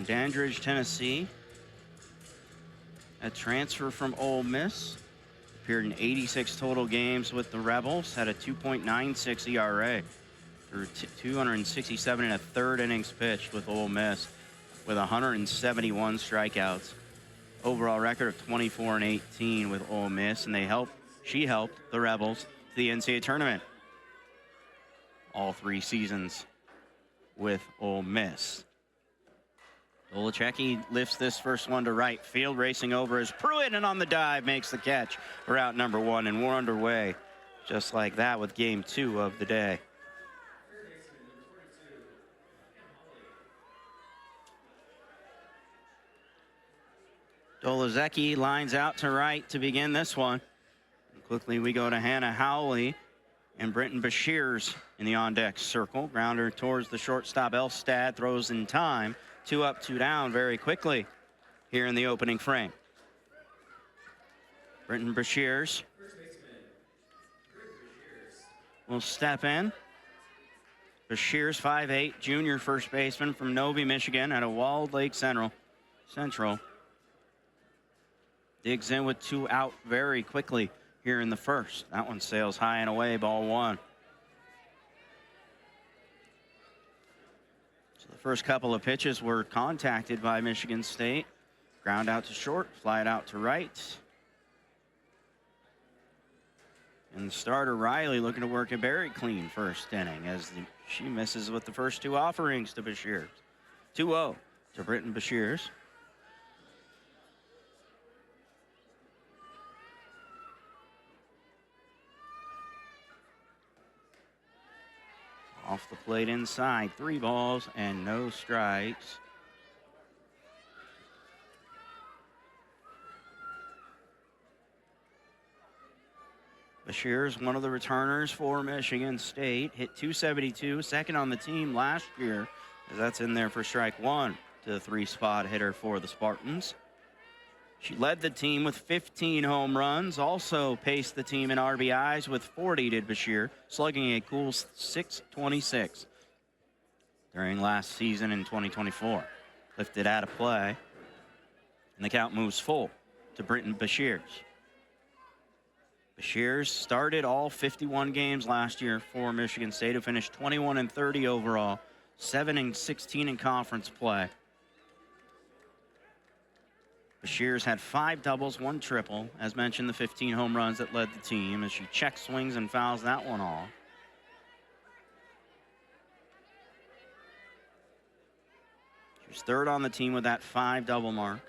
from Dandridge, Tennessee. A transfer from Ole Miss. Appeared in 86 total games with the Rebels. Had a 2.96 ERA. Through 267 and a third innings pitched with Ole Miss, with 171 strikeouts. Overall record of 24 and 18 with Ole Miss, and she helped the Rebels to the NCAA tournament all 3 seasons with Ole Miss. Dolachecki lifts this first one to right field, racing over is Pruitt, and on the dive makes the catch for out number 1, and we're underway just like that with game 2 of the day. Dolachecki lines out to right to begin this one. And quickly we go to Hannah Howley and Britton Bashirs in the on-deck circle. Grounder towards the shortstop. Elstad throws in time. 2 up, 2 down very quickly here in the opening frame. Britton Bashirs will step in. Bashirs, 5'8", junior first baseman from Novi, Michigan, out of Walled Lake Central. Digs in with 2 out very quickly here in the first. That one sails high and away, ball 1. So the first couple of pitches were contacted by Michigan State. Ground out to short, fly it out to right. And the starter, Riley, looking to work a very clean first inning as she misses with the first 2 offerings to Bashirs. 2-0 to Britton Bashirs. Off the plate inside, 3 balls and no strikes. Bashirs, one of the returners for Michigan State, hit .272, second on the team last year, as that's in there for strike 1 to the 3-spot hitter for the Spartans. She led the team with 15 home runs, also paced the team in RBIs with 40, did Bashir, slugging a cool .626 during last season in 2024. Lifted out of play, and the count moves full to Britton Bashirs. Bashirs started all 51 games last year for Michigan State, who finished 21 and 30 overall, 7 and 16 in conference play. Bashirs had 5 doubles, 1 triple. As mentioned, the 15 home runs that led the team as she checks, swings, and fouls that one off. She was 3rd on the team with that 5 double mark.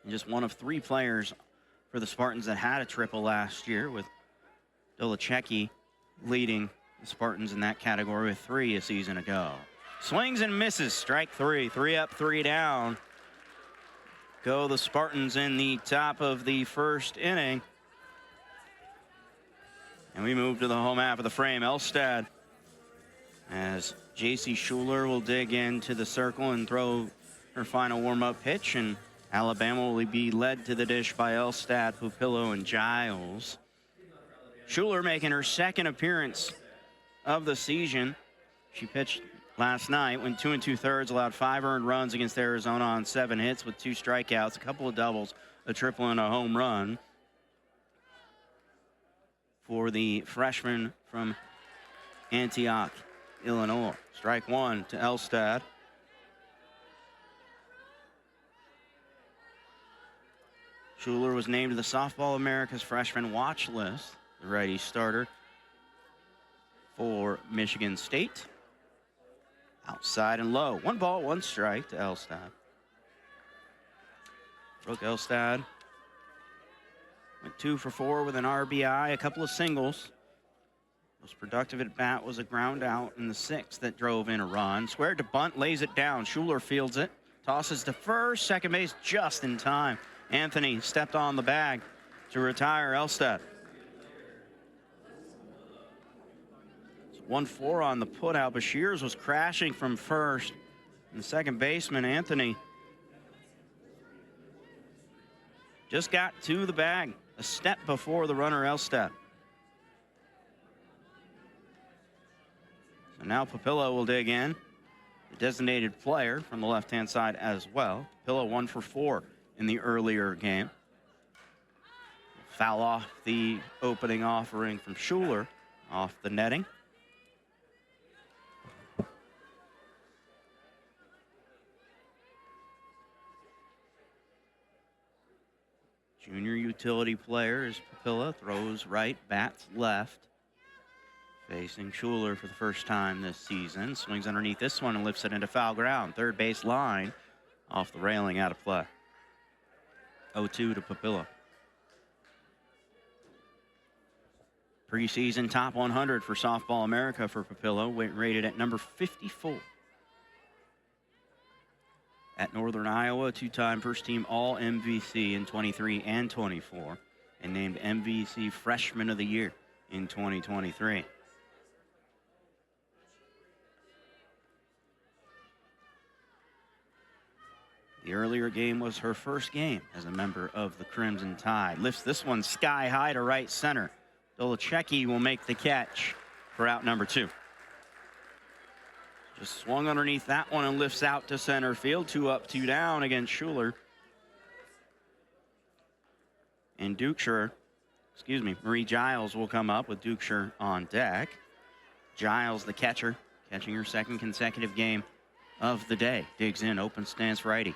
And just one of 3 players for the Spartans that had a triple last year, with Dolachecki leading the Spartans in that category with 3 a season ago. Swings and misses, strike 3. 3 up, 3 down. Go the Spartans in the top of the first inning. And we move to the home half of the frame. Elstad, as J.C. Schuler will dig into the circle and throw her final warm-up pitch, and Alabama will be led to the dish by Elstad, Pupillo, and Giles. Schuler making her 2nd appearance of the season. She pitched last night, went 2 2/3, allowed 5 earned runs against Arizona on 7 hits with 2 strikeouts, a couple of doubles, a triple, and a home run for the freshman from Antioch, Illinois. Strike 1 to Elstad. Schuler was named to the Softball America's Freshman Watch List, the righty starter for Michigan State. Outside and low. 1 ball, 1 strike to Elstad. Brooke Elstad went 2 for 4 with an RBI, a couple of singles. Most productive at bat was a ground out in the 6th that drove in a run. Squared to bunt, lays it down. Schuler fields it, tosses to first, second base just in time. Anthony stepped on the bag to retire Elstad. 1-4 on the putout. Bashirs was crashing from first. And the second baseman, Anthony, just got to the bag a step before the runner, Elstad. So now Pupillo will dig in. the designated player from the left-hand side as well. Papillo 1 for 4 in the earlier game. Foul off the opening offering from Schuler off the netting. Junior utility player is Papillo, throws right, bats left. Facing Schuler for the first time this season. Swings underneath this one and lifts it into foul ground. Third base line off the railing, out of play. 0-2 to Papillo. Preseason top 100 for Softball America for Papillo, rated at number 54. At Northern Iowa, two-time first-team All-MVC in 23 and 24, and named MVC Freshman of the Year in 2023. The earlier game was her first game as a member of the Crimson Tide. Lifts this one sky high to right center. Dolachecki will make the catch for out number 2. Just swung underneath that one and lifts out to center field. 2 up, 2 down against Schuler. And Marie Giles will come up with Dukeshire on deck. Giles, the catcher, catching her second consecutive game of the day. Digs in, open stance righty.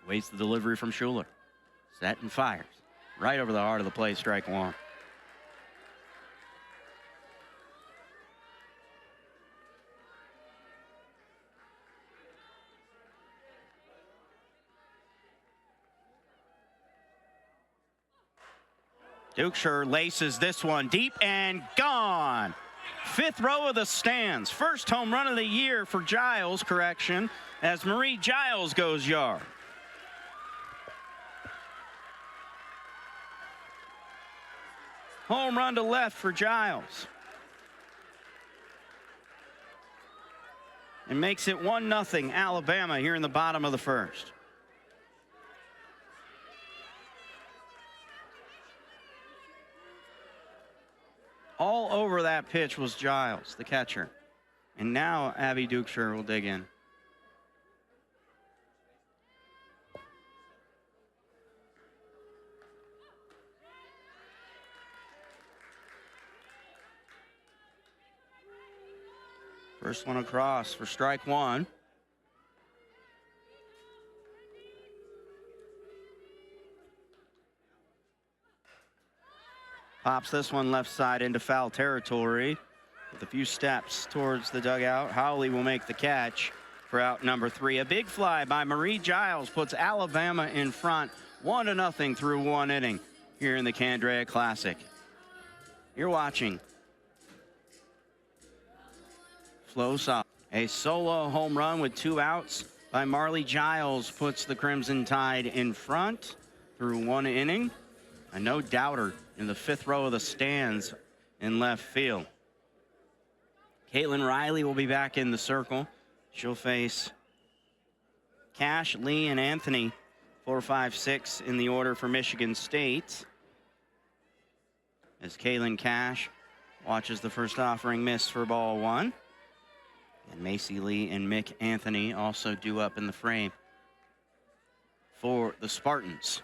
Waits the delivery from Schuler. Set and fires. Right over the heart of the plate, strike 1. Dukeshire laces this one deep and gone. 5th row of the stands. First home run of the year for Giles, as Marie Giles goes yard. Home run to left for Giles. And makes it 1-0 Alabama here in the bottom of the first. All over that pitch was Giles, the catcher. And now Abby Dukeshire will dig in. First one across for strike 1. Pops this one left side into foul territory. With a few steps towards the dugout, Howley will make the catch for out number 3. A big fly by Marie Giles puts Alabama in front 1-0 through 1 inning here in the Candrea Classic. You're watching Flow Soft. A solo home run with 2 outs by Marley Giles puts the Crimson Tide in front through 1 inning. A no-doubter in the 5th row of the stands in left field. Caitlin Riley will be back in the circle. She'll face Cash, Lee, and Anthony, 4, 5, 6 in the order for Michigan State. As Kaylin Cash watches the first offering miss for ball 1. And Macy Lee and Mick Anthony also due up in the frame for the Spartans.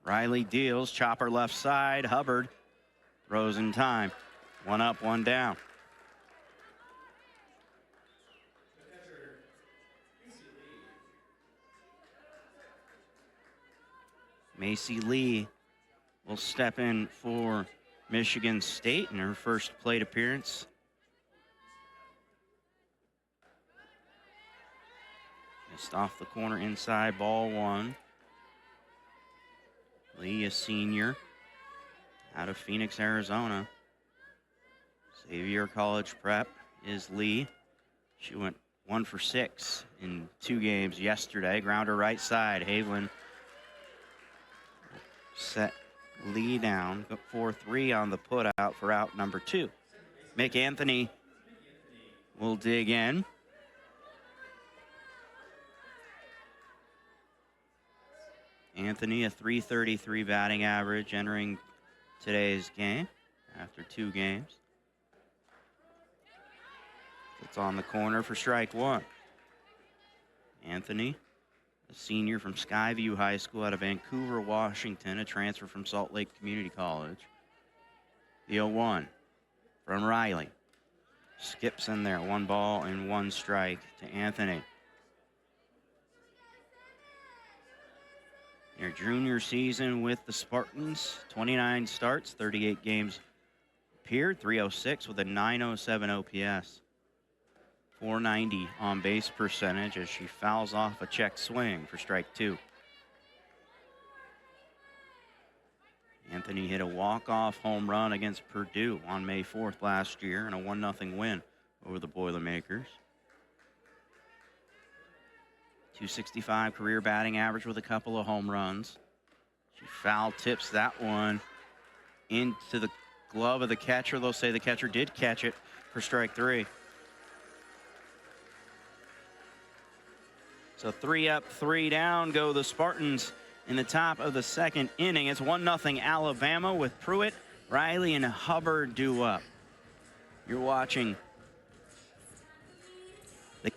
Riley deals, chopper left side. Hubbard throws in time. 1 up, 1 down. Macy Lee will step in for Michigan State in her first plate appearance. Just off the corner inside, ball 1. Lee, a senior out of Phoenix, Arizona. Xavier College Prep is Lee. She went 1 for 6 in 2 games yesterday. Grounder right side. Haviland set Lee down. 4-3 on the put out for out number 2. Mick Anthony will dig in. Anthony, a .333 batting average entering today's game. after 2 games. It's on the corner for strike 1. Anthony, a senior from Skyview High School out of Vancouver, Washington, a transfer from Salt Lake Community College. The 0-1 from Riley. Skips in there, 1 ball and 1 strike to Anthony. Their junior season with the Spartans, 29 starts, 38 games appeared, 306 with a 907 OPS. 490 on base percentage as she fouls off a check swing for strike 2. Anthony hit a walk-off home run against Purdue on May 4th last year in a 1-0 win over the Boilermakers. .265 career batting average with a couple of home runs. She foul tips that one into the glove of the catcher. They'll say the catcher did catch it for strike 3. So 3 up, 3 down go the Spartans in the top of the 2nd inning. It's 1-0 Alabama with Pruitt, Riley, and Hubbard due up. You're watching the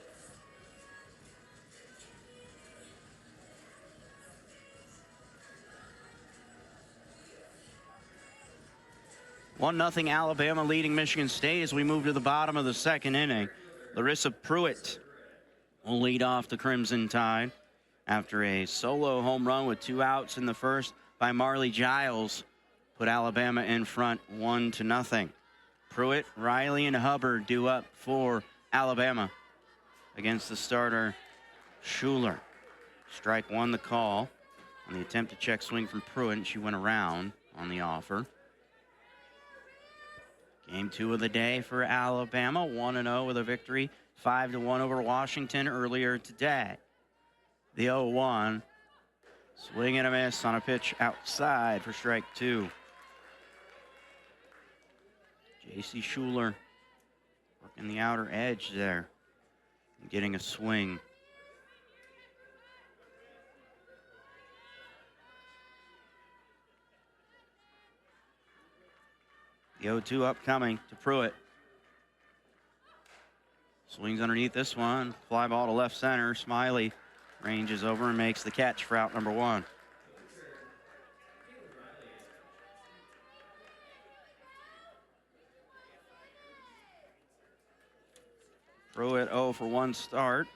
1-0 Alabama leading Michigan State as we move to the bottom of the 2nd inning. Larissa Pruitt will lead off the Crimson Tide after a solo home run with 2 outs in the first by Marley Giles. Put Alabama in front 1-0. Pruitt, Riley, and Hubbard due up for Alabama against the starter Schuler. Strike 1 the call on the attempted check swing from Pruitt, and she went around on the offer. Game 2 of the day for Alabama, 1-0 with a victory, 5-1 over Washington earlier today. The 0-1, swing and a miss on a pitch outside for strike 2. J.C. Schuler working the outer edge there and getting a swing. The 0-2 upcoming to Pruitt. Swings underneath this one. Fly ball to left center. Smiley ranges over and makes the catch for out number 1. Pruitt 0 for 1 start.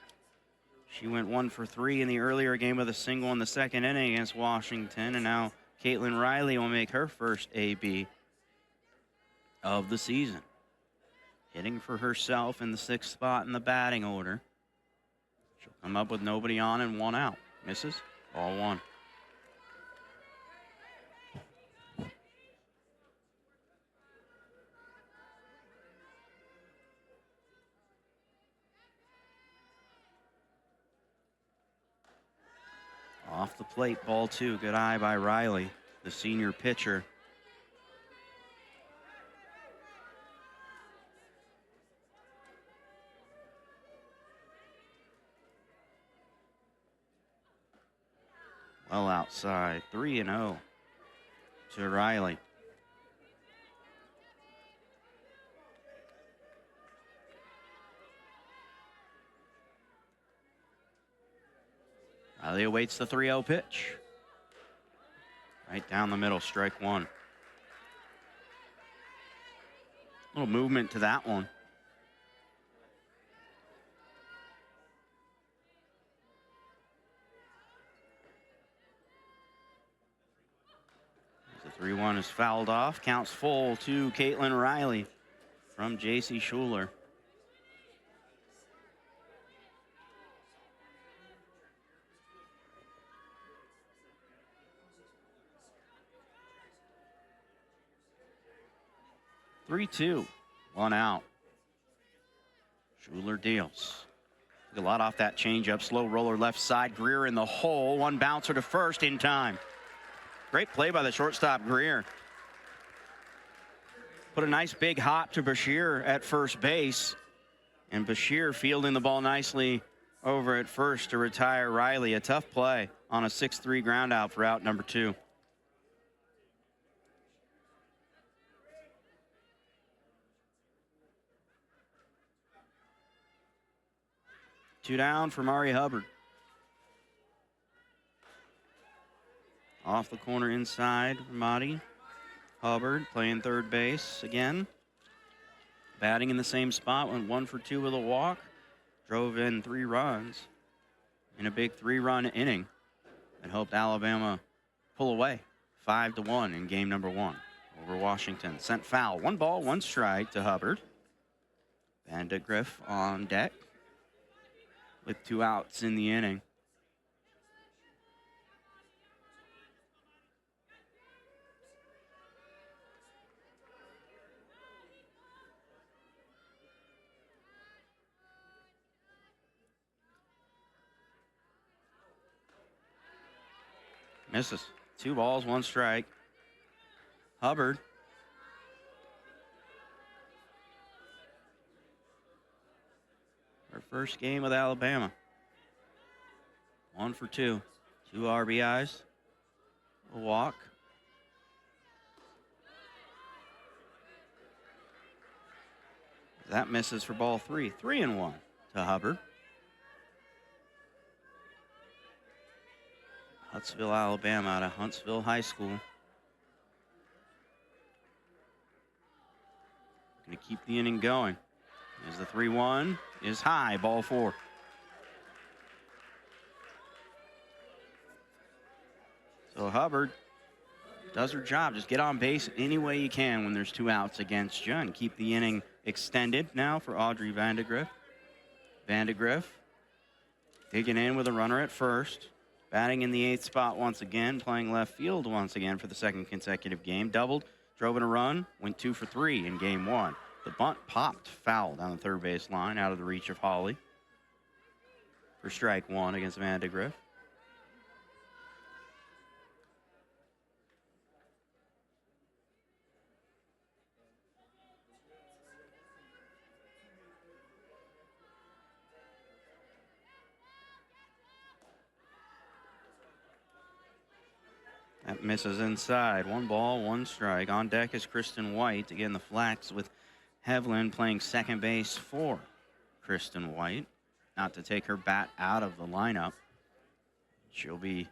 She went 1 for 3 in the earlier game with a single in the 2nd inning against Washington. And now Caitlin Riley will make her first AB of the season. Hitting for herself in the 6th spot in the batting order. She'll come up with nobody on and 1 out. Misses. Ball 1. Off the plate, ball 2. Good eye by Riley, the senior pitcher. Well outside, 3-0 to Riley. Riley awaits the 3-0 pitch. Right down the middle, strike 1. A little movement to that one. The 3-1 is fouled off. Counts full to Caitlin Riley from J.C. Schuler. (3-2), 1 out. Schuler deals. A lot off that changeup. Slow roller left side. Greer in the hole. 1 bouncer to first in time. Great play by the shortstop, Greer. Put a nice big hop to Bashir at first base. And Bashir fielding the ball nicely over at first to retire Riley. A tough play on a 6-3 ground out for out number 2. Two down for Mari Hubbard. Off the corner inside, Ramadi. Hubbard playing third base again. Batting in the same spot, went 1 for 2 with a walk. Drove in 3 runs in a big 3-run inning that helped Alabama pull away 5-1 in game number 1 over Washington. Sent foul. 1 ball, 1 strike to Hubbard. Vandegrift on deck with 2 outs in the inning. Misses. 2 balls, 1 strike. Hubbard. Her first game with Alabama. 1 for 2. 2 RBIs. A walk. That misses for ball 3. 3-1 to Hubbard. Huntsville, Alabama, out of Huntsville High School. Going to keep the inning going. As the 3-1 is high, ball 4. So Hubbard does her job. Just get on base any way you can when there's 2 outs against you and keep the inning extended now for Audrey Vandegrift. Vandegrift digging in with a runner at first. Batting in the 8th spot once again, playing left field once again for the 2nd consecutive game. Doubled, drove in a run, went 2 for 3 in game 1. The bunt popped foul down the third base line, out of the reach of Holly for strike 1 against Vandegrift. That misses inside. 1 ball, 1 strike. On deck is Kristen White. Again, the Flax with Hevlin playing second base for Kristen White. Not to take her bat out of the lineup. She'll be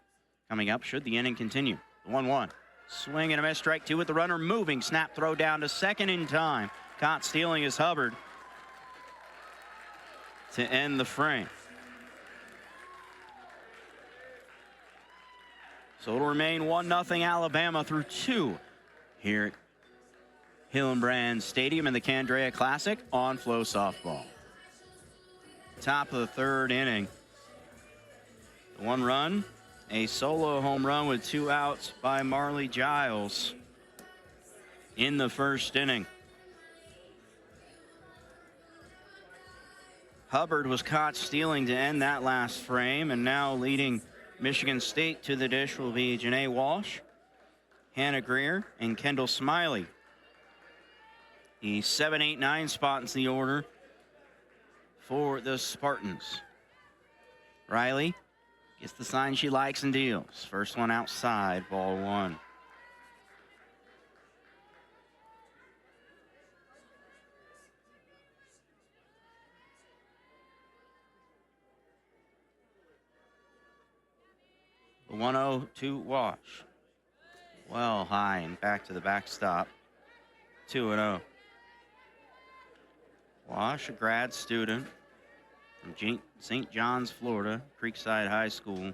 coming up should the inning continue. The 1-1. Swing and a miss. Strike 2 with the runner moving. Snap throw down to second in time. Caught stealing is Hubbard to end the frame. So it'll remain 1-0 Alabama through 2 here at Hillenbrand Stadium in the Candrea Classic on Flow Softball. Top of the 3rd inning. The 1 run, a solo home run with 2 outs by Marley Giles in the 1st inning. Hubbard was caught stealing to end that last frame, and now leading Michigan State to the dish will be Janae Walsh, Hannah Greer, and Kendall Smiley. The 7, 8, 9 spot in the order for the Spartans. Riley gets the sign she likes and deals. First one outside, ball 1. The 1-0 to Wash. Well high and back to the backstop. 2-0. Wash, a grad student from St. John's, Florida, Creekside High School.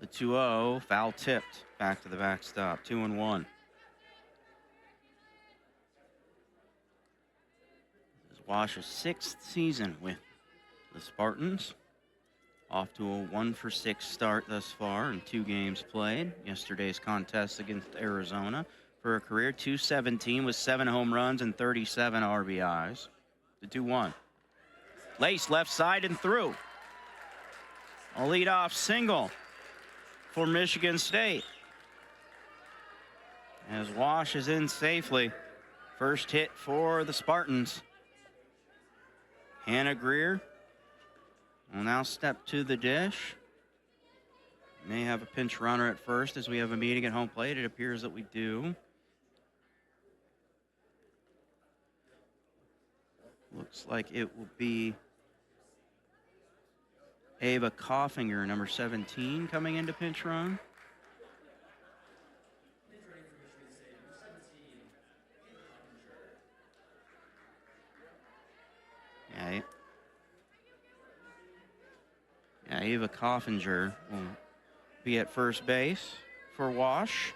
The 2-0, foul tipped, back to the backstop, 2-1. This is Wash's 6th season with the Spartans. Off to a 1-for-6 start thus far in 2 games played. Yesterday's contest against Arizona for a career .217 with 7 home runs and 37 RBIs. The 2-1. Lace left side and through. A leadoff single for Michigan State. As Wash is in safely. First hit for the Spartans. Hannah Greer will now step to the dish. May have a pinch runner at first as we have a meeting at home plate. It appears that we do. Looks like it will be Ava Koffinger, number 17, coming into pinch run. Yeah, Ava Koffinger will be at first base for Wash.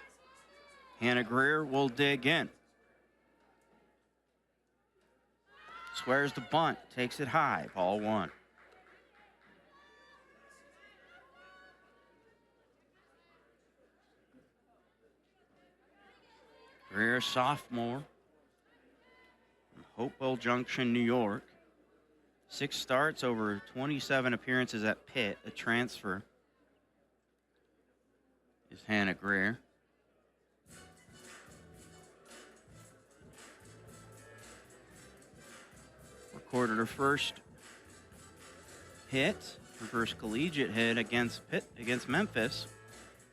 Hannah Greer will dig in. Squares the bunt, takes it high, ball one. Greer, sophomore from Hopewell Junction, New York. 6 starts, over 27 appearances at Pitt, a transfer, is Hannah Greer. Recorded her first hit, her first collegiate hit against Memphis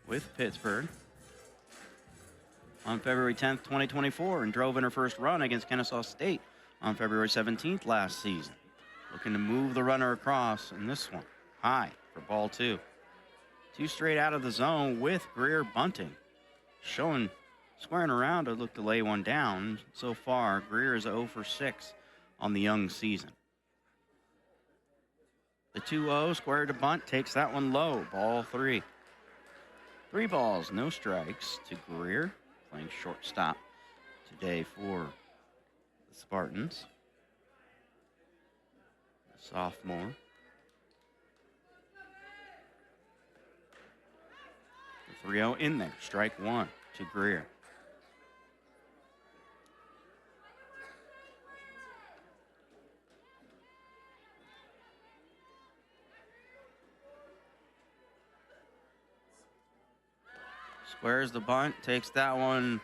with Pittsburgh on February 10th, 2024, and drove in her first run against Kennesaw State on February 17th last season. Looking to move the runner across in this one. High for ball 2. 2 straight out of the zone with Greer bunting. Squaring around to look to lay one down. So far, Greer is 0 for 6 on the young season. The 2-0, square to bunt, takes that one low, ball 3. 3 balls, no strikes to Greer, playing shortstop today for the Spartans. The sophomore. The 3-0 in there, strike 1 to Greer. Squares the bunt, takes that one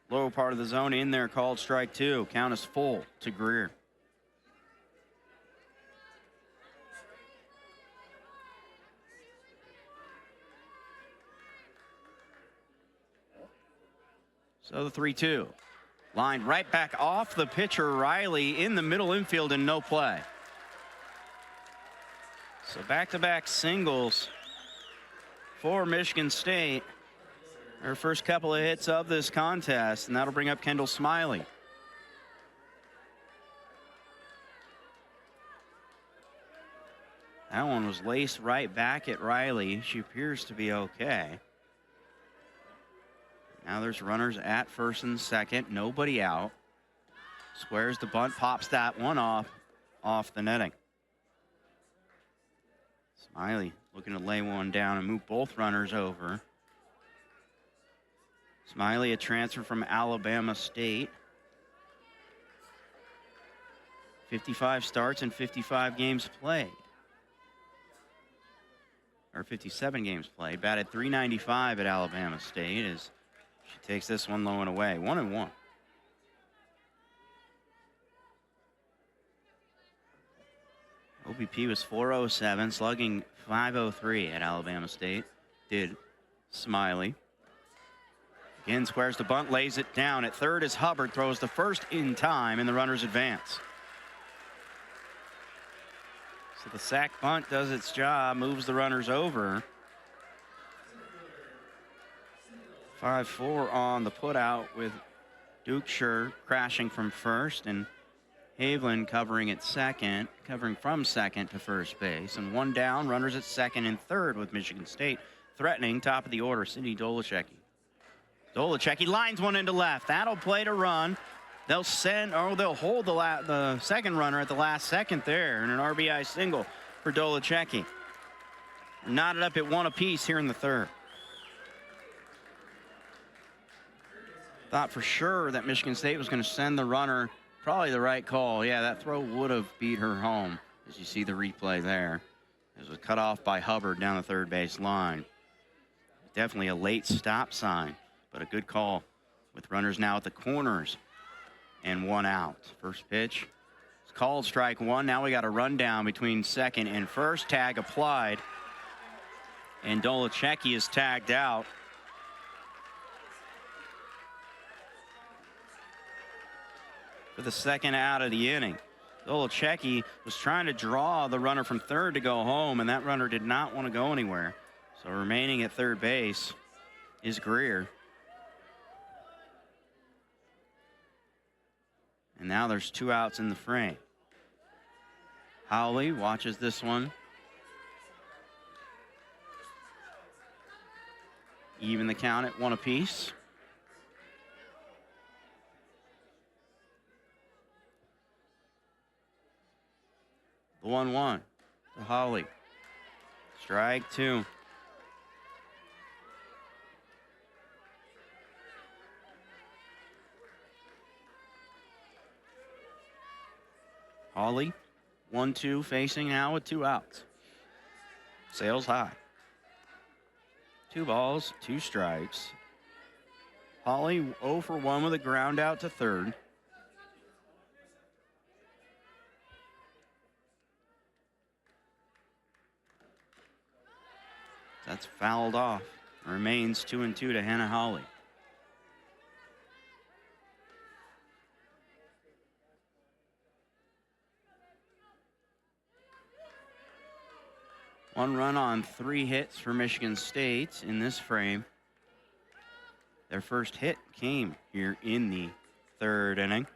lower part of the zone in there, called strike 2. Count is full to Greer. So the 3-2. Lined right back off the pitcher, Riley, in the middle infield and no play. So back-to-back singles for Michigan State. Her first couple of hits of this contest, and that'll bring up Kendall Smiley. That one was laced right back at Riley. She appears to be okay. Now there's runners at first and second, nobody out. Squares the bunt, pops that one off the netting. Smiley looking to lay one down and move both runners over. Smiley, a transfer from Alabama State. 55 starts and 55 games played. Or 57 games played. Batted .395 at Alabama State as she takes this one low and away. 1-1. OBP was .407, slugging .503 at Alabama State. Did Smiley. Again, squares the bunt, lays it down. At third as Hubbard throws the first in time, and the runners advance. So the sac bunt does its job, moves the runners over. 5-4 on the putout with Dukeshire crashing from first and Haviland covering at second, covering from second to first base. And one down, runners at second and third with Michigan State threatening top of the order, Cindy Dolachecki. Dolachecki lines one into left. That'll play to run. They'll hold the second runner at the last second there, and an RBI single for Dolachecki. Knotted up at 1 apiece here in the third. Thought for sure that Michigan State was going to send the runner. Probably the right call. Yeah, that throw would have beat her home, as you see the replay there. It was cut off by Hubbard down the third base line. Definitely a late stop sign, but a good call with runners now at the corners and 1 out. First pitch, it's called strike 1. Now we got a rundown between second and first. Tag applied, and Dolachecki is tagged out. For the second out of the inning. Zolachecki was trying to draw the runner from third to go home, and that runner did not want to go anywhere. So remaining at third base is Greer. And now there's 2 outs in the frame. Howley watches this one. Even the count at 1 apiece. The 1-1 to Howley. Strike 2. Hawley, 1-2, facing now with 2 outs. Sails high. 2 balls, 2 strikes. Hawley 0 for 1 with a ground out to third. That's fouled off. Remains 2-2 to Hannah Hawley. One run on 3 hits for Michigan State in this frame. Their first hit came here in the 3rd inning.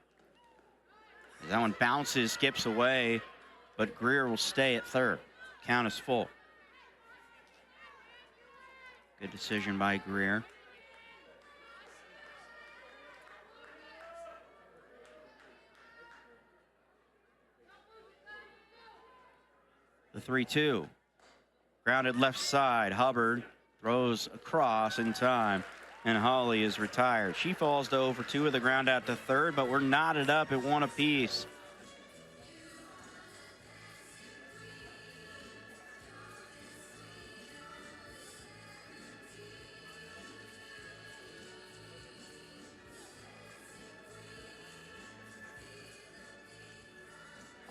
That one bounces, skips away, but Greer will stay at third. Count is full. Good decision by Greer. The 3-2. Grounded left side. Hubbard throws across in time, and Hawley is retired. She falls to 0 for 2 with a ground out to third, but we're knotted up at 1 apiece.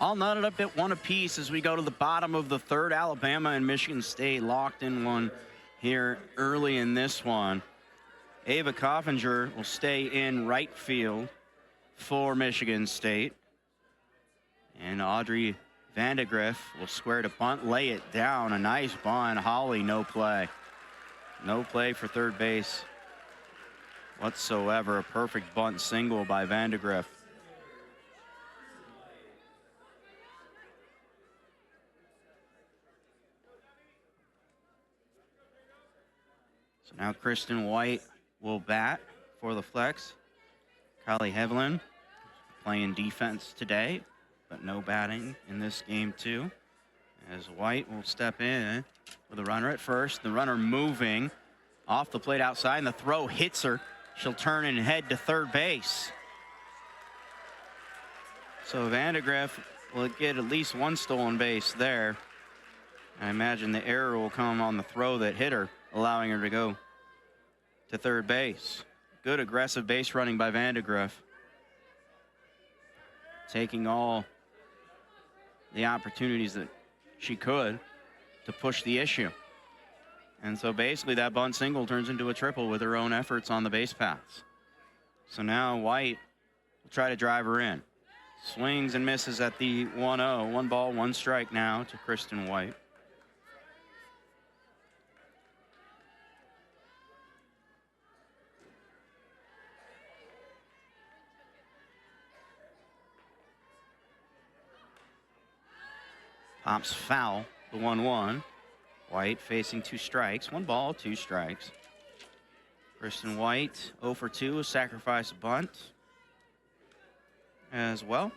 All knotted up at 1 apiece as we go to the bottom of the 3rd. Alabama and Michigan State locked in one here early in this one. Ava Coffinger will stay in right field for Michigan State. And Audrey Vandegrift will square to bunt, lay it down. A nice bunt. Hawley, no play. No play for third base whatsoever. A perfect bunt single by Vandegrift. So now Kristen White will bat for the Flex. Kylie Hevlin playing defense today, but no batting in this game too. As White will step in with a runner at first. The runner moving off the plate outside, and the throw hits her. She'll turn and head to third base. So Vandegrift will get at least 1 stolen base there. I imagine the error will come on the throw that hit her, allowing her to go to third base. Good aggressive base running by Vandegrift. Taking all the opportunities that she could to push the issue. And so basically that bunt single turns into a triple with her own efforts on the base paths. So now White will try to drive her in. Swings and misses at the 1-0. 1 ball, 1 strike now to Kristen White. Pops foul, the 1-1. White facing 2 strikes. 1 ball, 2 strikes. Kristen White 0 for 2, a sacrifice bunt as well.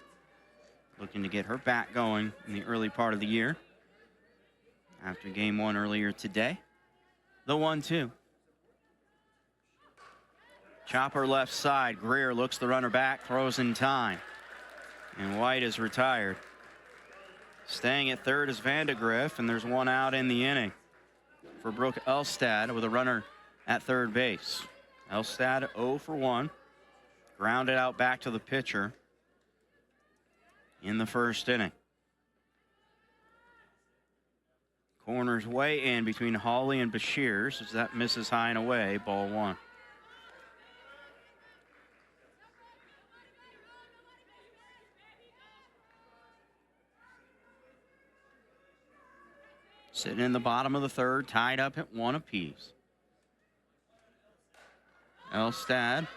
Looking to get her bat going in the early part of the year after game 1 earlier today. The 1-2. Chopper left side. Greer looks the runner back, throws in time. And White is retired. Staying at third is Vandegrift, and there's 1 out in the inning for Brooke Elstad with a runner at third base. Elstad 0 for 1. Grounded out back to the pitcher in the 1st inning. Corners way in between Hawley and Bashirs as that misses high and away, ball 1. Sitting in the bottom of the third, tied up at 1 apiece. Elstad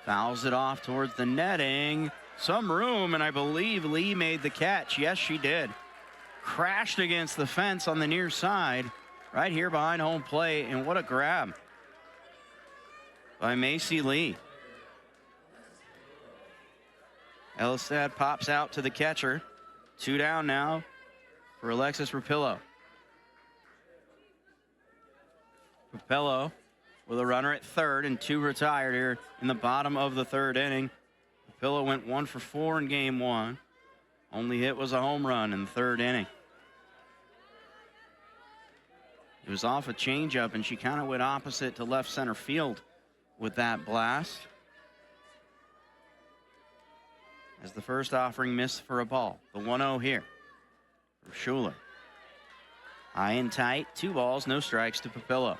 fouls it off towards the netting. Some room, and I believe Lee made the catch. Yes, she did. Crashed against the fence on the near side, right here behind home plate, and what a grab by Macy Lee. Elstad pops out to the catcher. 2 down now for Alexis Rapillo. Rapillo with a runner at third and 2 retired here in the bottom of the third inning. Rapillo went 1 for 4 in game 1. Only hit was a home run in the third inning. It was off a changeup, and she kind of went opposite to left center field with that blast, as the first offering missed for a ball. The 1-0 here for Schuler. High and tight, 2 balls, no strikes to Papillo.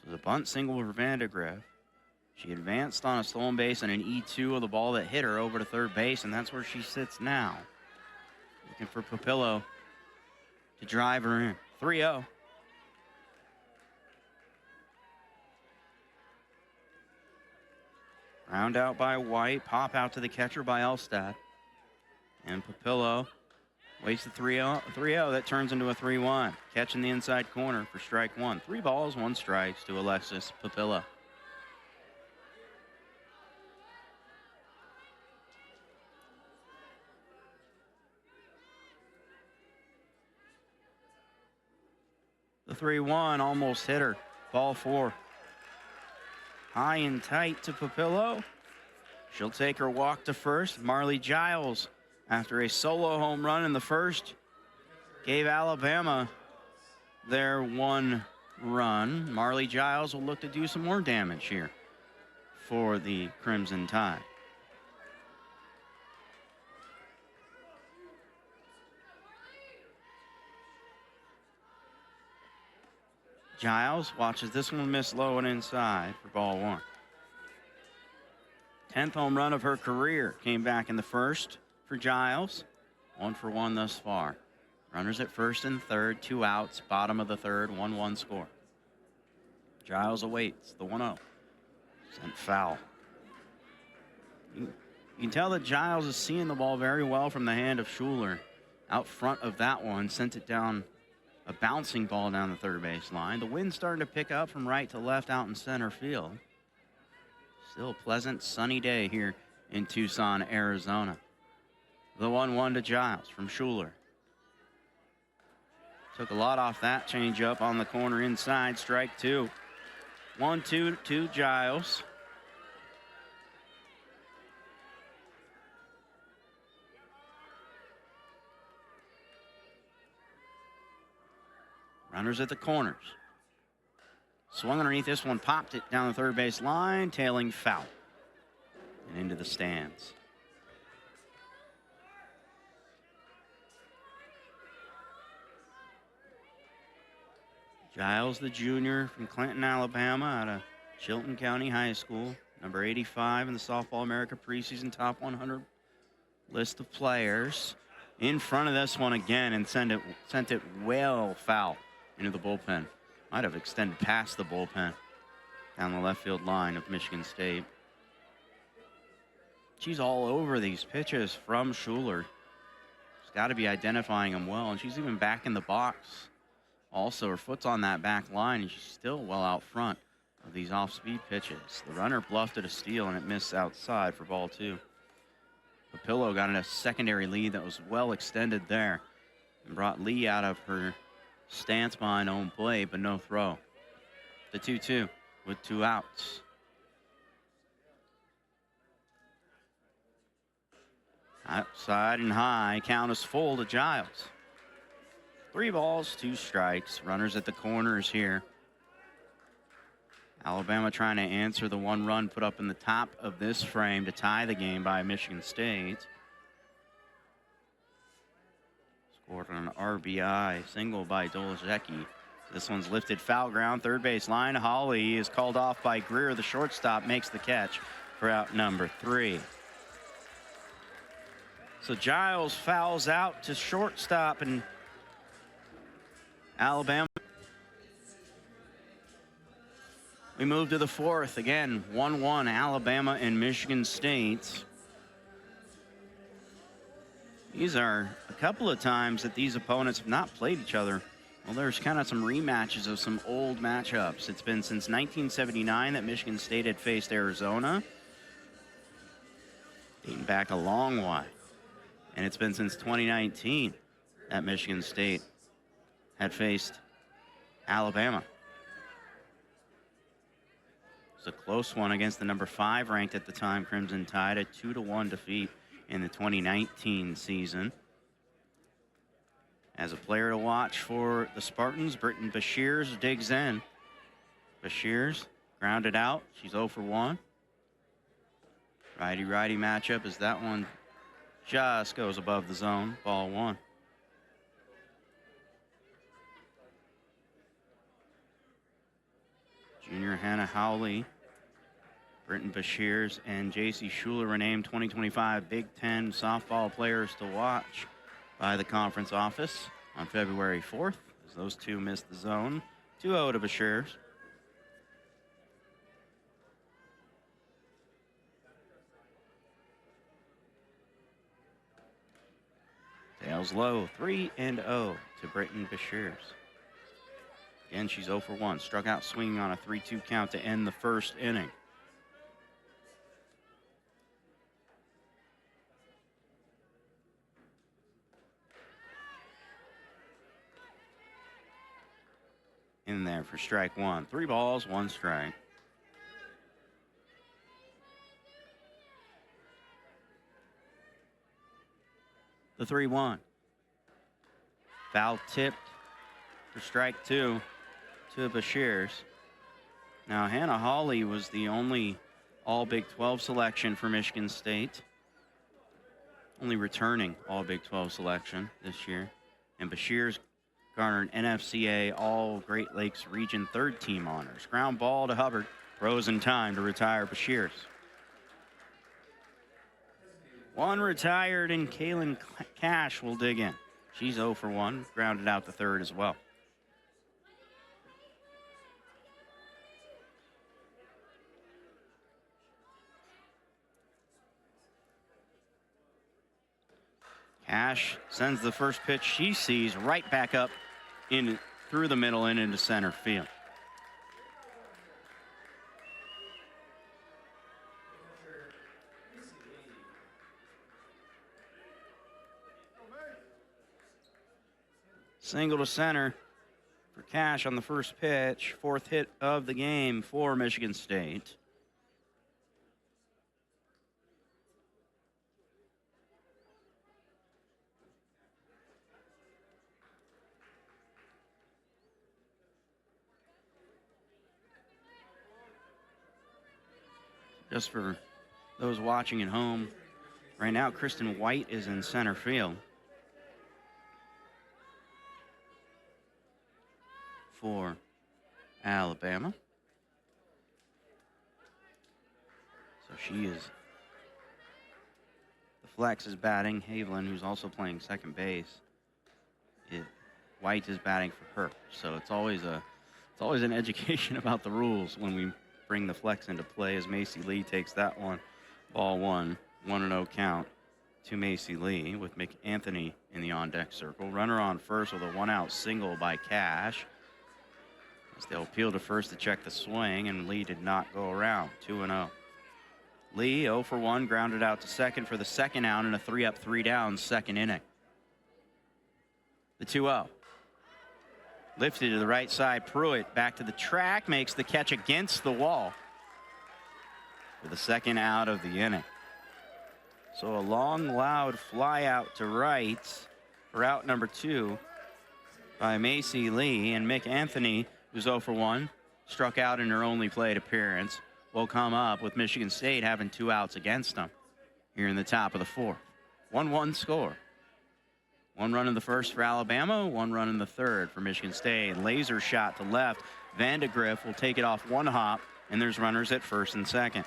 So the bunt single for Vandegrift. She advanced on a stolen base and an E2 of the ball that hit her over to third base, and that's where she sits now. Looking for Papillo to drive her in. 3-0. Round out by White, pop out to the catcher by Elstad. And Papillo waits the 3-0 that turns into a 3-1. Catch in the inside corner for strike 1. 3 balls, 1 strikes to Alexis Papillo. The 3-1 almost hit her. Ball 4. High and tight to Papillo. She'll take her walk to first. Marley Giles, after a solo home run in the first, gave Alabama their 1 run. Marley Giles will look to do some more damage here for the Crimson Tide. Giles watches this one miss low and inside for ball 1. 10th home run of her career came back in the first for Giles. 1 for 1 thus far. Runners at first and third, 2 outs, bottom of the third, 1-1 score. Giles awaits the 1-0. Sent foul. You can tell that Giles is seeing the ball very well from the hand of Schuler. Out front of that one, sent it down. A bouncing ball down the third base line. The wind's starting to pick up from right to left out in center field. Still a pleasant, sunny day here in Tucson, Arizona. The 1-1 to Giles from Schuler. Took a lot off that changeup on the corner inside. Strike 2. 1-2 to Giles. Runners at the corners. Swung underneath this one, popped it down the third base line, tailing foul. And into the stands. Giles, the junior from Clinton, Alabama, out of Chilton County High School. Number 85 in the Softball America preseason top 100 list of players. In front of this one again and sent it well foul into the bullpen. Might have extended past the bullpen down the left field line of Michigan State. She's all over these pitches from Schuler. She's got to be identifying them well, and she's even back in the box. Also, her foot's on that back line, and she's still well out front of these off-speed pitches. The runner bluffed at a steal, and it missed outside for ball 2. Papillo got in a secondary lead that was well extended there and brought Lee out of her stance behind home plate, but no throw. The 2-2 with 2 outs. Outside and high, count is full to Giles. 3 balls, 2 strikes. Runners at the corners here. Alabama trying to answer the 1 run put up in the top of this frame to tie the game by Michigan State. Scored on an RBI single by Dolezecki This one's lifted foul ground, third base line. Hawley is called off by Greer. The shortstop makes the catch for out number 3. So Giles fouls out to shortstop, and Alabama. We move to the 4th. Again, 1-1, Alabama and Michigan State. These are a couple of times that these opponents have not played each other. Well, there's kind of some rematches of some old matchups. It's been since 1979 that Michigan State had faced Arizona, dating back a long while. And it's been since 2019 that Michigan State had faced Alabama. It's a close one against the number 5 ranked at the time Crimson Tide, a 2-1 defeat in the 2019 season. As a player to watch for the Spartans, Britton Bashirs digs in. Bashirs grounded out. She's 0 for 1. Righty-righty matchup as that one just goes above the zone. Ball 1. Junior Hannah Howley, Britton Bashirs, and J.C. Schuler were named 2025 Big Ten softball players to watch by the conference office on February 4th, as those two missed the zone. 2-0 to Bashirs. Tails low, 3-0 to Britton Bashirs. Again, she's 0 for 1. Struck out swinging on a 3-2 count to end the first inning. In there for strike 1. 3 balls, 1 strike. The 3-1. Foul tipped for strike 2 to Bashirs. Now, Hannah Hawley was the only All Big 12 selection for Michigan State. Only returning All Big 12 selection this year. And Bashirs garnered NFCA All Great Lakes Region 3rd team honors. Ground ball to Hubbard. Throws in time to retire Bashirs. 1 retired, and Kaylin Cash will dig in. She's 0 for 1. Grounded out to 3rd as well. Cash sends the first pitch she sees right back up in through the middle and into center field. Single to center for Cash on the first pitch. 4th hit of the game for Michigan State. Just for those watching at home, right now Kristen White is in center field for Alabama. So she is, the flex is batting. Haviland, who's also playing second base, White is batting for her. So it's always an education about the rules when we bring the flex into play, as Macy Lee takes that one. Ball 1, 1-0 count to Macy Lee with McAnthony in the on-deck circle. Runner on first with a 1-out single by Cash. As they'll appeal to first to check the swing, and Lee did not go around. 2-0. Lee 0 for 1, grounded out to second for the second out in a 3-up, 3-down second inning. The 2-0. Lifted to the right side. Pruitt back to the track, makes the catch against the wall for the second out of the inning. So a long, loud fly out to right for out number 2 by Macy Lee. And McAnthony, who's 0 for 1, struck out in her only plate appearance, will come up with Michigan State having 2 outs against them here in the top of the 4th. 1-1 score. 1 run in the first for Alabama, 1 run in the third for Michigan State. Laser shot to left. Vandegrift will take it off 1 hop, and there's runners at first and second.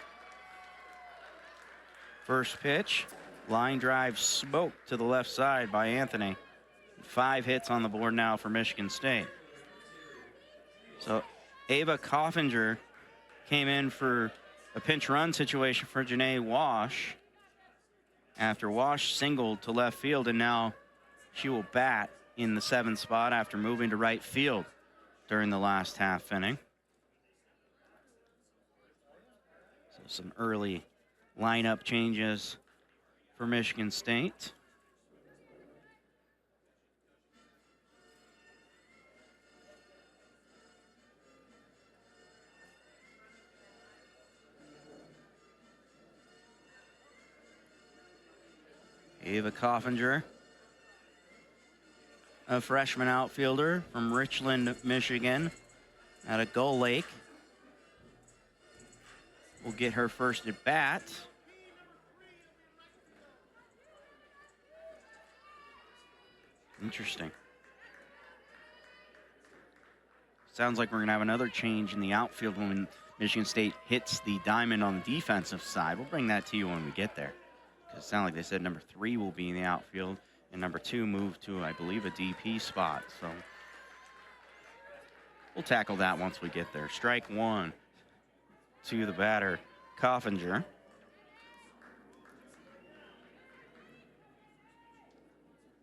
First pitch, line drive smoked to the left side by Anthony. 5 hits on the board now for Michigan State. So Ava Coffinger came in for a pinch run situation for Janae Wash after Wash singled to left field, and now she will bat in the 7th spot after moving to right field during the last half inning. So some early lineup changes for Michigan State. Ava Coffinger, a freshman outfielder from Richland, Michigan, out of Gull Lake, will get her first at bat. Interesting. Sounds like we're going to have another change in the outfield when Michigan State hits the diamond on the defensive side. We'll bring that to you when we get there. It sounds like they said number 3 will be in the outfield, and number 2 moved to, I believe, a DP spot. So we'll tackle that once we get there. Strike 1 to the batter, Coffinger.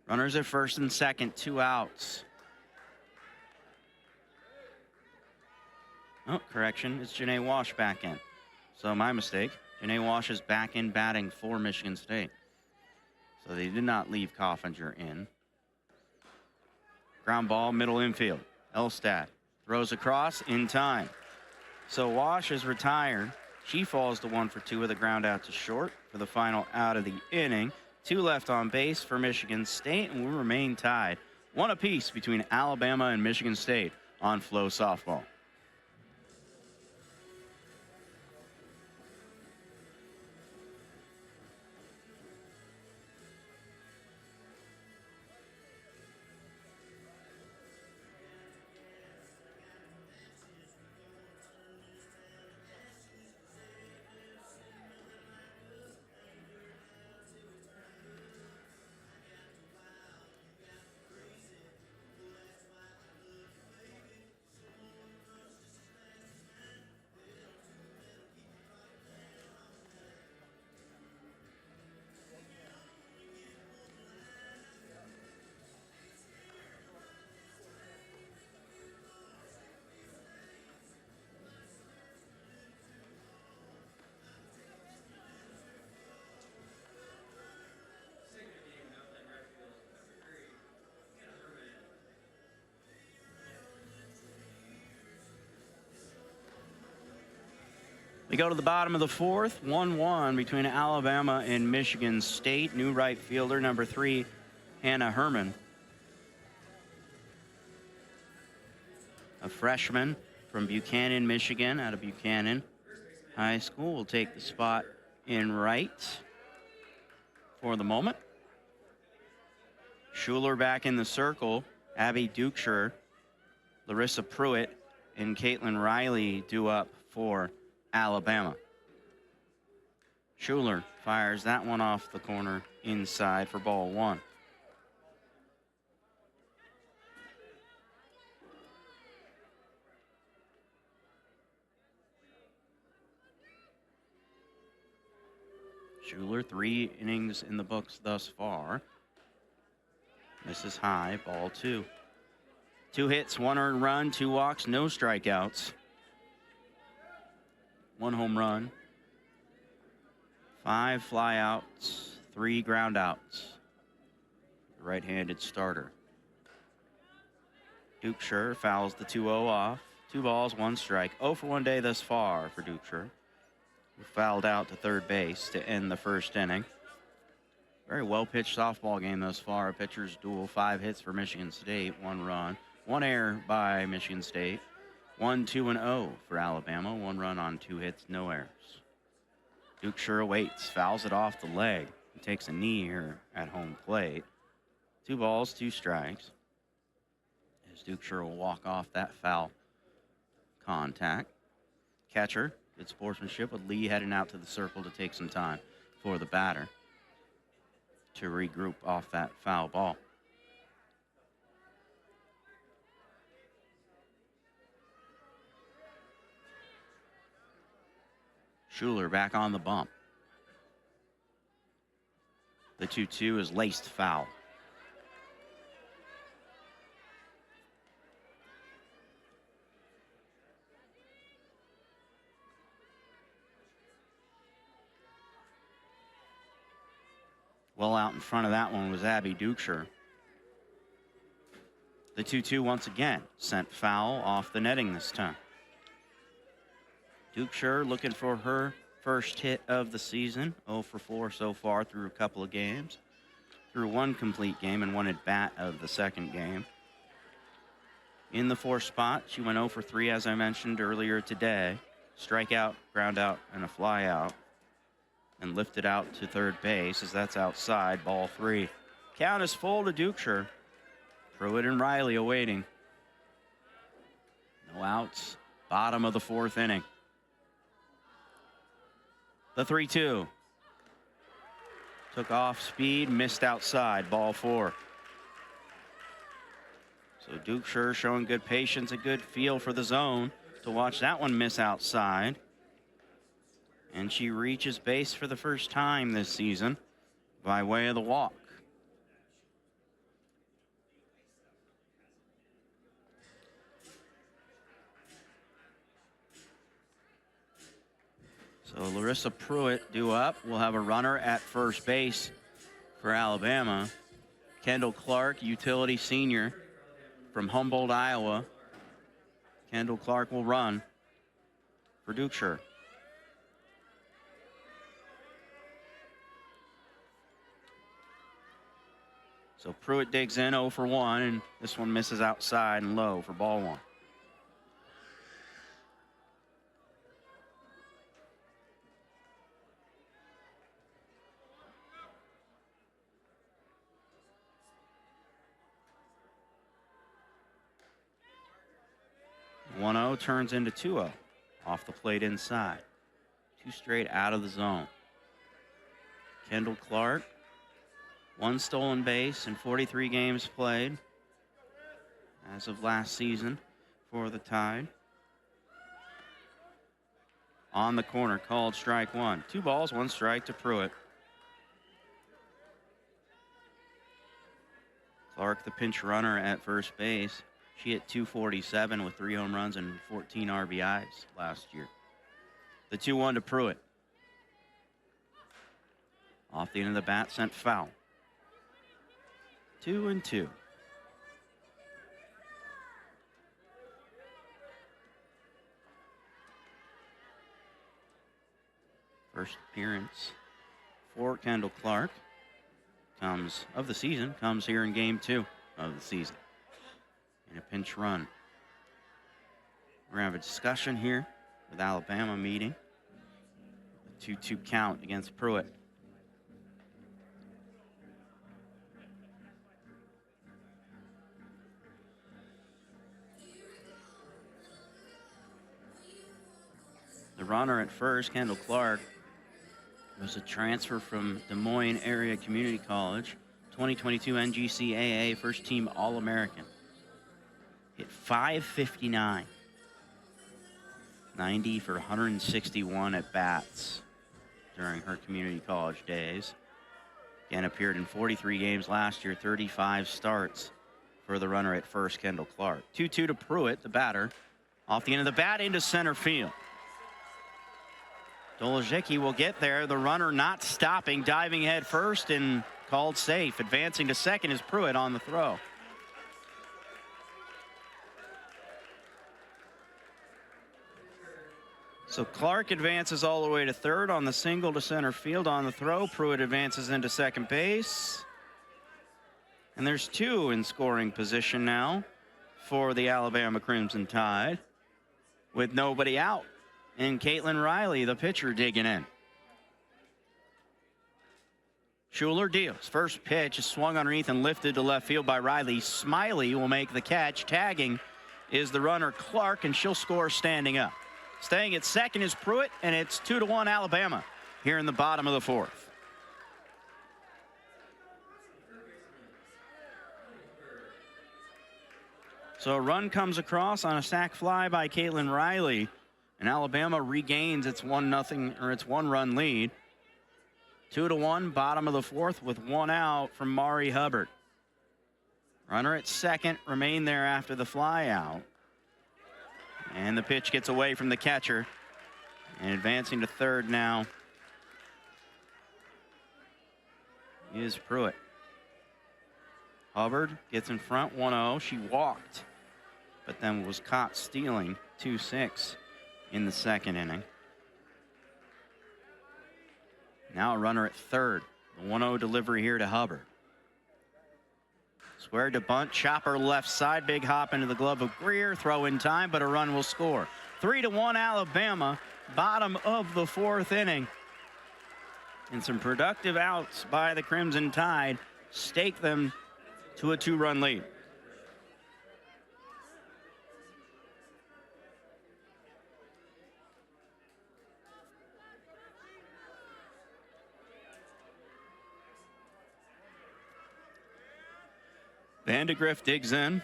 Runners at first and second, 2 outs. Oh, correction, it's Janae Wash back in. So my mistake. Janae Wash is back in batting for Michigan State. So they did not leave Coffinger in. Ground ball, middle infield. Elstad throws across in time. So Wash is retired. She falls to 1 for 2 with a ground out to short for the final out of the inning. 2 left on base for Michigan State, and we remain tied. 1 apiece between Alabama and Michigan State on Flow Softball. We go to the bottom of the 4th, 1-1 between Alabama and Michigan State. New right fielder, number 3, Hannah Herman. A freshman from Buchanan, Michigan, out of Buchanan High School, will take the spot in right for the moment. Schuler back in the circle. Abby Dukeshire, Larissa Pruitt, and Caitlin Riley due up for Alabama. Schuler fires that one off the corner inside for ball 1. Schuler, 3 innings in the books thus far. This is high, ball 2. 2 hits, 1 earned run, 2 walks, no strikeouts. 1 home run, 5 flyouts, 3 groundouts. The right-handed starter. Dukeshire fouls the 2-0 off. 2 balls, 1 strike. 0 for 1 day thus far for Dukeshire, who fouled out to third base to end the first inning. Very well-pitched softball game thus far. Pitchers duel, 5 hits for Michigan State, 1 run. 1 error by Michigan State. 1-2-0 for Alabama. 1 run on 2 hits, no errors. Dukeshire waits, fouls it off the leg. He takes a knee here at home plate. 2 balls, 2 strikes. As Dukeshire will walk off that foul contact. Catcher, good sportsmanship with Lee heading out to the circle to take some time for the batter to regroup off that foul ball. Schuler back on the bump. The 2-2 is laced foul. Well out in front of that one was Abby Dukeshire. The 2-2 once again sent foul off the netting this time. Dukeshire looking for her first hit of the season. 0 for 4 so far through a couple of games. Through 1 complete game and 1 at bat of the second game. In the 4th spot, she went 0 for 3 as I mentioned earlier today. Strikeout, ground out, and a fly out. And lifted out to third base as that's outside, ball 3. Count is full to Dukeshire. Pruitt and Riley awaiting. No outs, bottom of the 4th inning. The 3-2. Took off speed, missed outside, ball 4. So Dukeshire showing good patience, a good feel for the zone to watch that one miss outside. And she reaches base for the first time this season by way of the walk. So Larissa Pruitt due up. We'll have a runner at first base for Alabama. Kendall Clark, utility senior from Humboldt, Iowa. Kendall Clark will run for Dukeshire. So Pruitt digs in 0 for 1, and this one misses outside and low for ball 1. One 0 turns into 2-0 off the plate inside. 2 straight out of the zone. Kendall Clark, 1 stolen base in 43 games played as of last season for the Tide. On the corner, called strike 1. 2 balls, 1 strike to Pruitt. Clark, the pinch runner at first base. She hit .247 with 3 home runs and 14 RBIs last year. The 2-1 to Pruitt. Off the end of the bat, sent foul. 2-2. First appearance for Kendall Clark comes here in game 2 of the season. In a pinch run. We're going to have a discussion here with Alabama meeting. A 2-2 count against Pruitt. The runner at first, Kendall Clark, was a transfer from Des Moines Area Community College, 2022 NGCAA First Team All-American. Hit .559, 90 for 161 at bats during her community college days. Again, appeared in 43 games last year, 35 starts for the runner at first, Kendall Clark. 2-2 to Pruitt, the batter. Off the end of the bat into center field. Dolazicki will get there. The runner not stopping, diving head first and called safe. Advancing to second is Pruitt on the throw. So Clark advances all the way to third on the single to center field. On the throw, Pruitt advances into second base. And there's 2 in scoring position now for the Alabama Crimson Tide with nobody out. And Caitlin Riley, the pitcher, digging in. Schuler deals. First pitch is swung underneath and lifted to left field by Riley. Smiley will make the catch. Tagging is the runner Clark, and she'll score standing up. Staying at second is Pruitt, and it's 2-1 Alabama here in the bottom of the fourth. So a run comes across on a sac fly by Caitlin Riley, and Alabama regains its 1-0 or its 1-run lead. 2-1, bottom of the fourth with one out from Mari Hubbard. Runner at second, remain there after the fly out. And the pitch gets away from the catcher. And advancing to third now is Pruitt. Hubbard gets in front 1-0. She walked, but then was caught stealing 2-6 in the second inning. Now a runner at third. The 1-0 delivery here to Hubbard. Square to bunt, chopper left side, big hop into the glove of Greer, throw in time, but a run will score. 3-1 Alabama, bottom of the fourth inning. And some productive outs by the Crimson Tide stake them to a 2-run lead. Vandegrift digs in,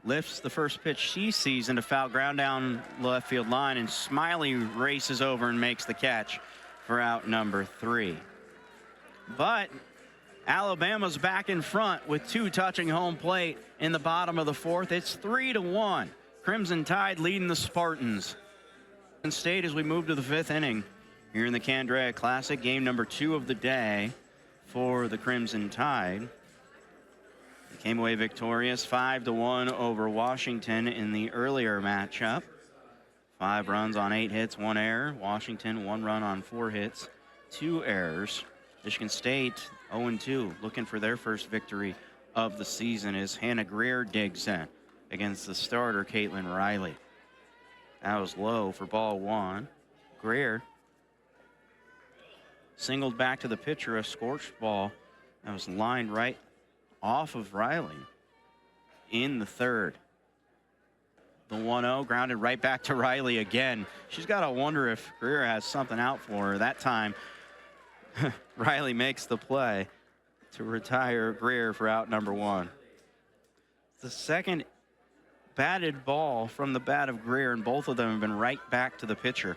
lifts the first pitch she sees into foul ground down left field line, and Smiley races over and makes the catch for out number 3. But Alabama's back in front with 2 touching home plate in the bottom of the fourth. It's 3-1. Crimson Tide leading the Spartans. And State as we move to the 5th inning here in the Candrea Classic, game number 2 of the day for the Crimson Tide. Came away victorious 5-1 over Washington in the earlier matchup. 5 runs on 8 hits, 1 error. Washington 1 run on 4 hits, 2 errors. Michigan State 0-2, looking for their first victory of the season as Hannah Greer digs in against the starter Caitlin Riley. That was low for ball 1. Greer singled back to the pitcher, a scorched ball that was lined right off of Riley in the third. The 1-0 grounded right back to Riley again. She's got to wonder if Greer has something out for her. That time, Riley makes the play to retire Greer for out number 1. The second batted ball from the bat of Greer, and both of them have been right back to the pitcher.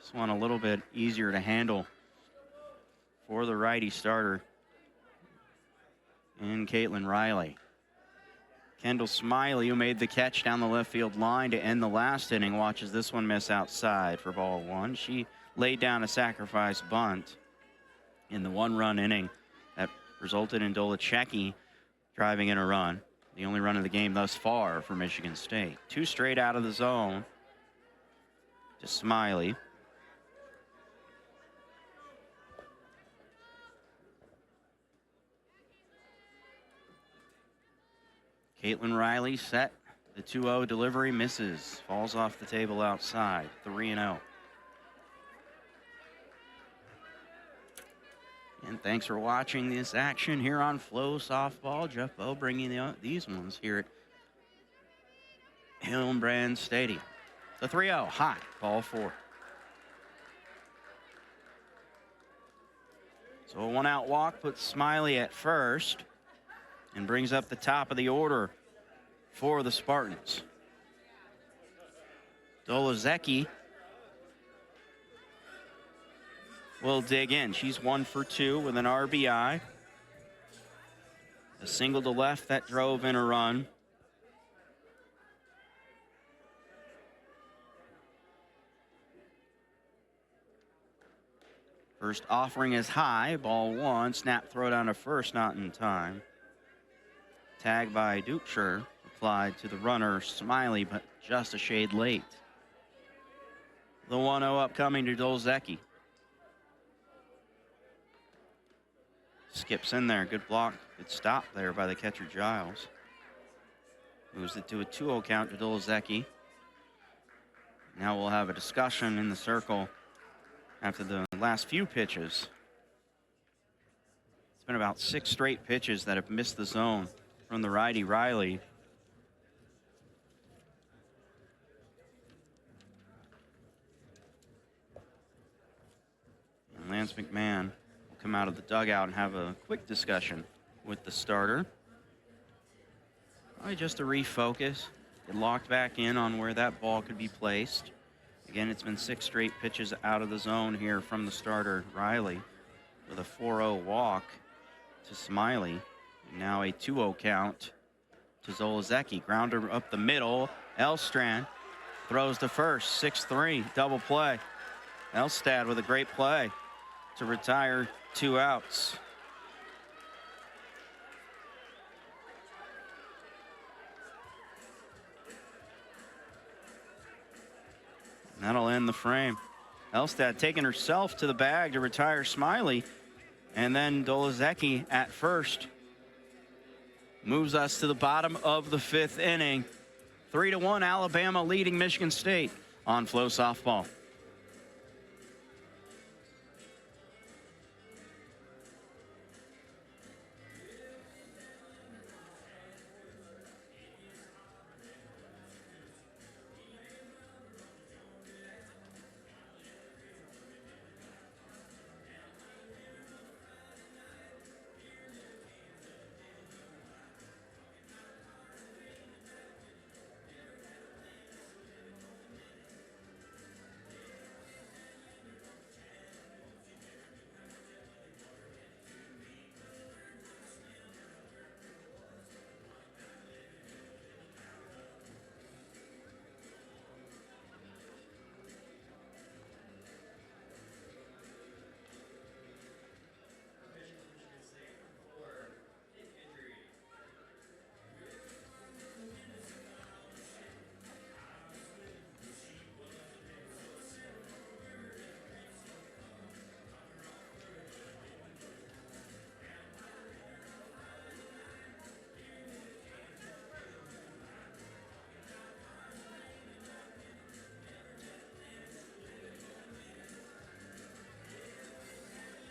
This one a little bit easier to handle for the righty starter and Caitlin Riley. Kendall Smiley, who made the catch down the left field line to end the last inning, watches this one miss outside for ball 1. She laid down a sacrifice bunt in the 1-run inning that resulted in Dolachecki driving in a run. The only run of the game thus far for Michigan State. 2 straight out of the zone to Smiley. Caitlin Riley set. The 2-0 delivery misses. Falls off the table outside. 3-0. And thanks for watching this action here on Flow Softball. Jeff Bowe bringing these ones here at Hillenbrand Stadium. The 3-0 high, ball 4. So a 1-out walk puts Smiley at first and brings up the top of the order for the Spartans. Dolazecki will dig in. She's 1 for 2 with an RBI. A single to left that drove in a run. First offering is high, ball 1. Snap throw down to first, not in time. Tag by Dukeshire applied to the runner Smiley, but just a shade late. The 1-0 upcoming to Dolzecki. Skips in there, good block, good stop there by the catcher Giles. Moves it to a 2-0 count to Dolzecki. Now we'll have a discussion in the circle after the last few pitches been about 6 straight pitches that have missed the zone from the righty Riley. And Lance McMahon will come out of the dugout and have a quick discussion with the starter. Probably just to refocus, get locked back in on where that ball could be placed. Again, it's been 6 straight pitches out of the zone here from the starter, Riley, with a 4-0 walk to Smiley. And now a 2-0 count to Zolazeki. Grounder up the middle. Elstrand throws to first. 6-3, double play. Elstad with a great play to retire 2 outs. And that'll end the frame. Elstad taking herself to the bag to retire Smiley. And then Dolazeki at first moves us to the bottom of the 5th inning. 3-1, Alabama leading Michigan State on Flow Softball.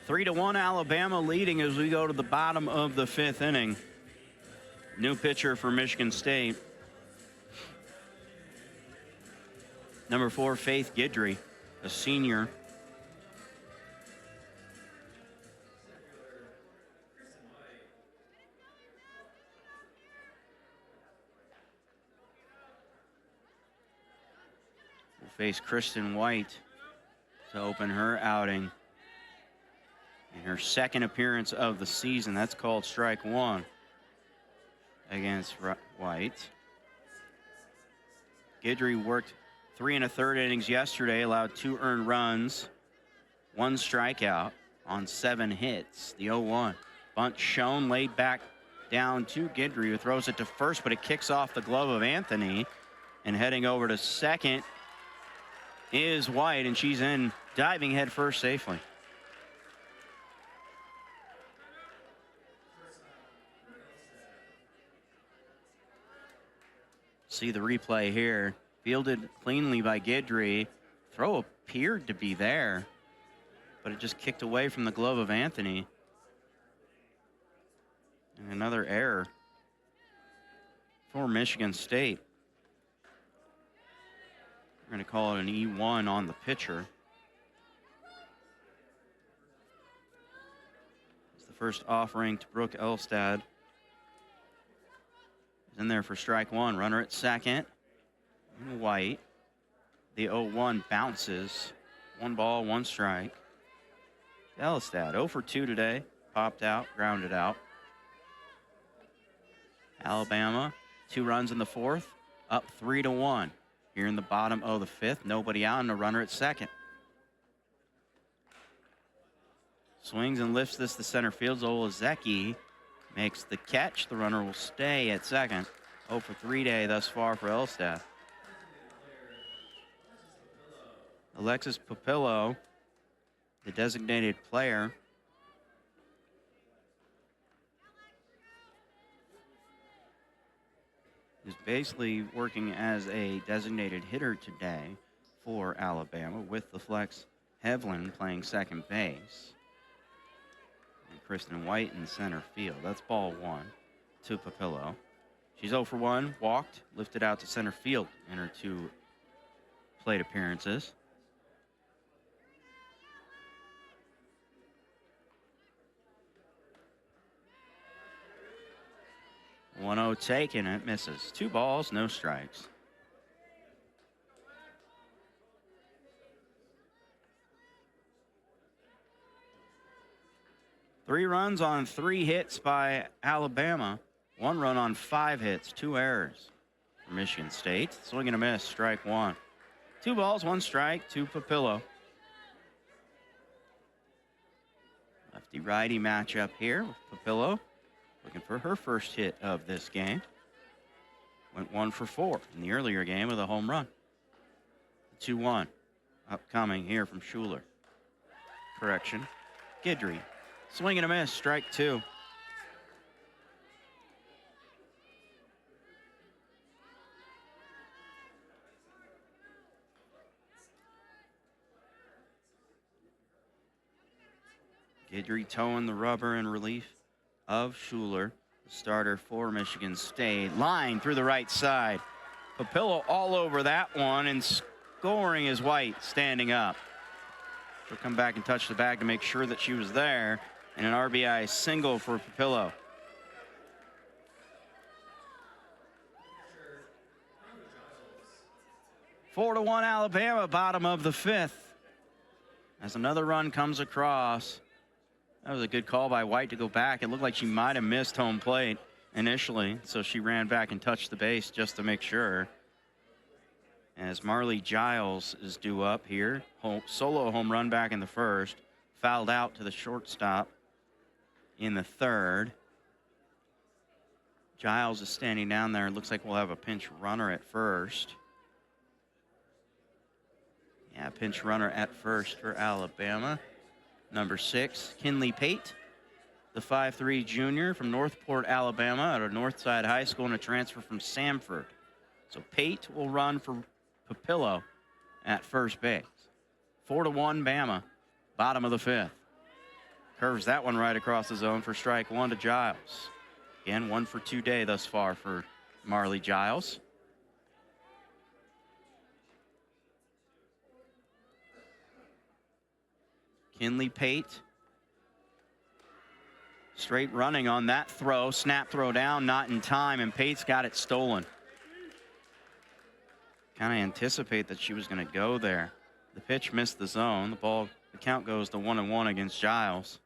Three to one, Alabama leading as we go to the bottom of the 5th inning. New pitcher for Michigan State. Number 4, Faith Guidry, a senior. Will face Kristen White to open her outing. In her 2nd appearance of the season, that's called strike 1 against White. Guidry worked 3 1/3 innings yesterday, allowed 2 earned runs, 1 strikeout on 7 hits. The 0-1 bunt shown, laid back down to Guidry, who throws it to first, but it kicks off the glove of Anthony. And heading over to second is White, and she's in diving head first safely. See the replay here. Fielded cleanly by Guidry. Throw appeared to be there, but it just kicked away from the glove of Anthony. And another error for Michigan State. We're going to call it an E1 on the pitcher. It's the first offering to Brooke Elstad. In there for strike 1. Runner at second. White. The 0-1 bounces. 1 ball, 1 strike. Elstad 0 for 2 today. Popped out, grounded out. Alabama, 2 runs in the 4th. Up 3-1. Here in the bottom of the 5th. Nobody out and a runner at second. Swings and lifts this to center field. Zolazeki makes the catch. The runner will stay at second. 0 for 3 day thus far for Elstad. Alexis Papillo, the designated player. Is basically working as a designated hitter today for Alabama, with the flex Hevlin playing second base. And Kristen White in center field. That's ball 1 to Papillo. She's 0 for 1, walked, lifted out to center field in her 2 plate appearances. One-0 taken, it misses. 2 balls, no strikes. Three runs on 3 hits by Alabama. 1 run on 5 hits, 2 errors for Michigan State. Swing and a miss, strike 1. 2 balls, 1 strike to Papillo. Lefty-righty matchup here with Papillo. Looking for her first hit of this game. Went 1 for 4 in the earlier game with a home run. 2-1 upcoming here from Schuler. Correction, Guidry. Swing and a miss, strike 2. Guidry towing the rubber in relief of Schuler, the starter for Michigan State. Line through the right side. Papillo all over that one, and scoring is White standing up. She'll come back and touch the bag to make sure that she was there, and an RBI single for Papillo. Four to 1 Alabama, bottom of the 5th. As another run comes across. That was a good call by White to go back. It looked like she might have missed home plate initially, so she ran back and touched the base just to make sure. As Marley Giles is due up here. Solo home run back in the 1st. Fouled out to the shortstop in the 3rd. Giles is standing down there. It looks like we'll have a pinch runner at first. Yeah, pinch runner at first for Alabama. Number 6, Kinley Pate, the 5'3" junior from Northport, Alabama, out of Northside High School, and a transfer from Samford. So Pate will run for Papillo at first base. 4 to 1 Bama, bottom of the 5th. Curves that one right across the zone for strike 1 to Giles. Again, 1 for 2 day thus far for Marley Giles. Kinley Pate. Straight running on that throw. Snap throw down, not in time, and Pate's got it stolen. Kind of anticipate that she was going to go there. The pitch missed the zone. The count goes to 1-1 against Giles.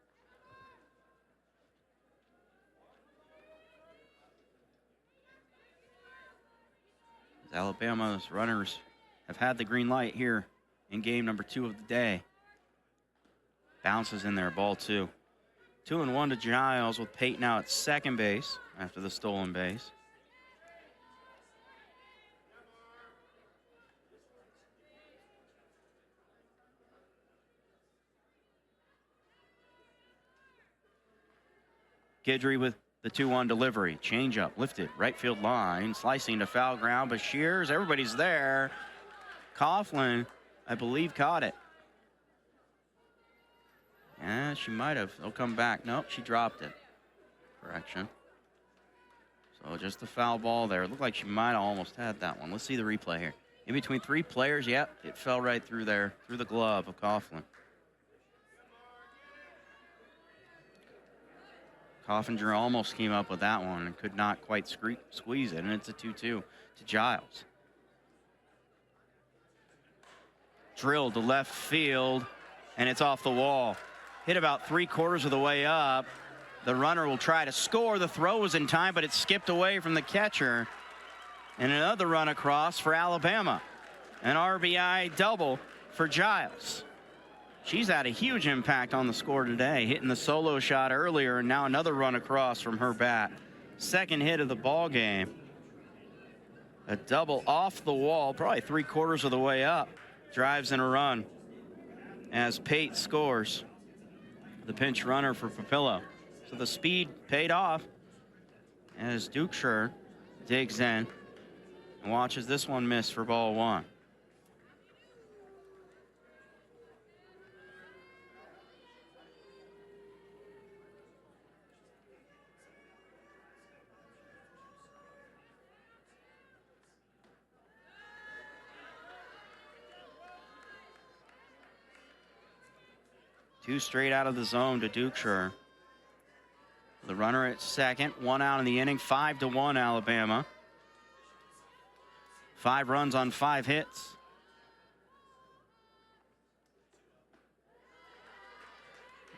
Alabama's runners have had the green light here in game number 2 of the day. Bounces in there, ball 2. 2-1 to Giles with Pate now at second base after the stolen base. Guidry with the 2-1 delivery. Changeup lifted, right field line, slicing to foul ground. Bashirs, everybody's there. Coughlin, I believe, caught it. Yeah, she might have. They'll come back. Nope, she dropped it. Correction. So just the foul ball there. It looked like she might have almost had that one. Let's see the replay here. In between 3 players, yep, it fell right through there, through the glove of Coughlin. Coffinger almost came up with that one and could not quite squeeze it, and it's a 2-2 to Giles. Drilled to left field, and it's off the wall. Hit about 3/4 of the way up. The runner will try to score. The throw was in time, but it skipped away from the catcher. And another run across for Alabama. An RBI double for Giles. She's had a huge impact on the score today, hitting the solo shot earlier, and now another run across from her bat. Second hit of the ball game. A double off the wall, probably 3/4 of the way up. Drives in a run as Pate scores. The pinch runner for Papillo. So the speed paid off as Dukeshire digs in and watches this one miss for ball 1. Two straight out of the zone to Dukeshire. The runner at second, one out in the inning, 5-1 Alabama. 5 runs on 5 hits.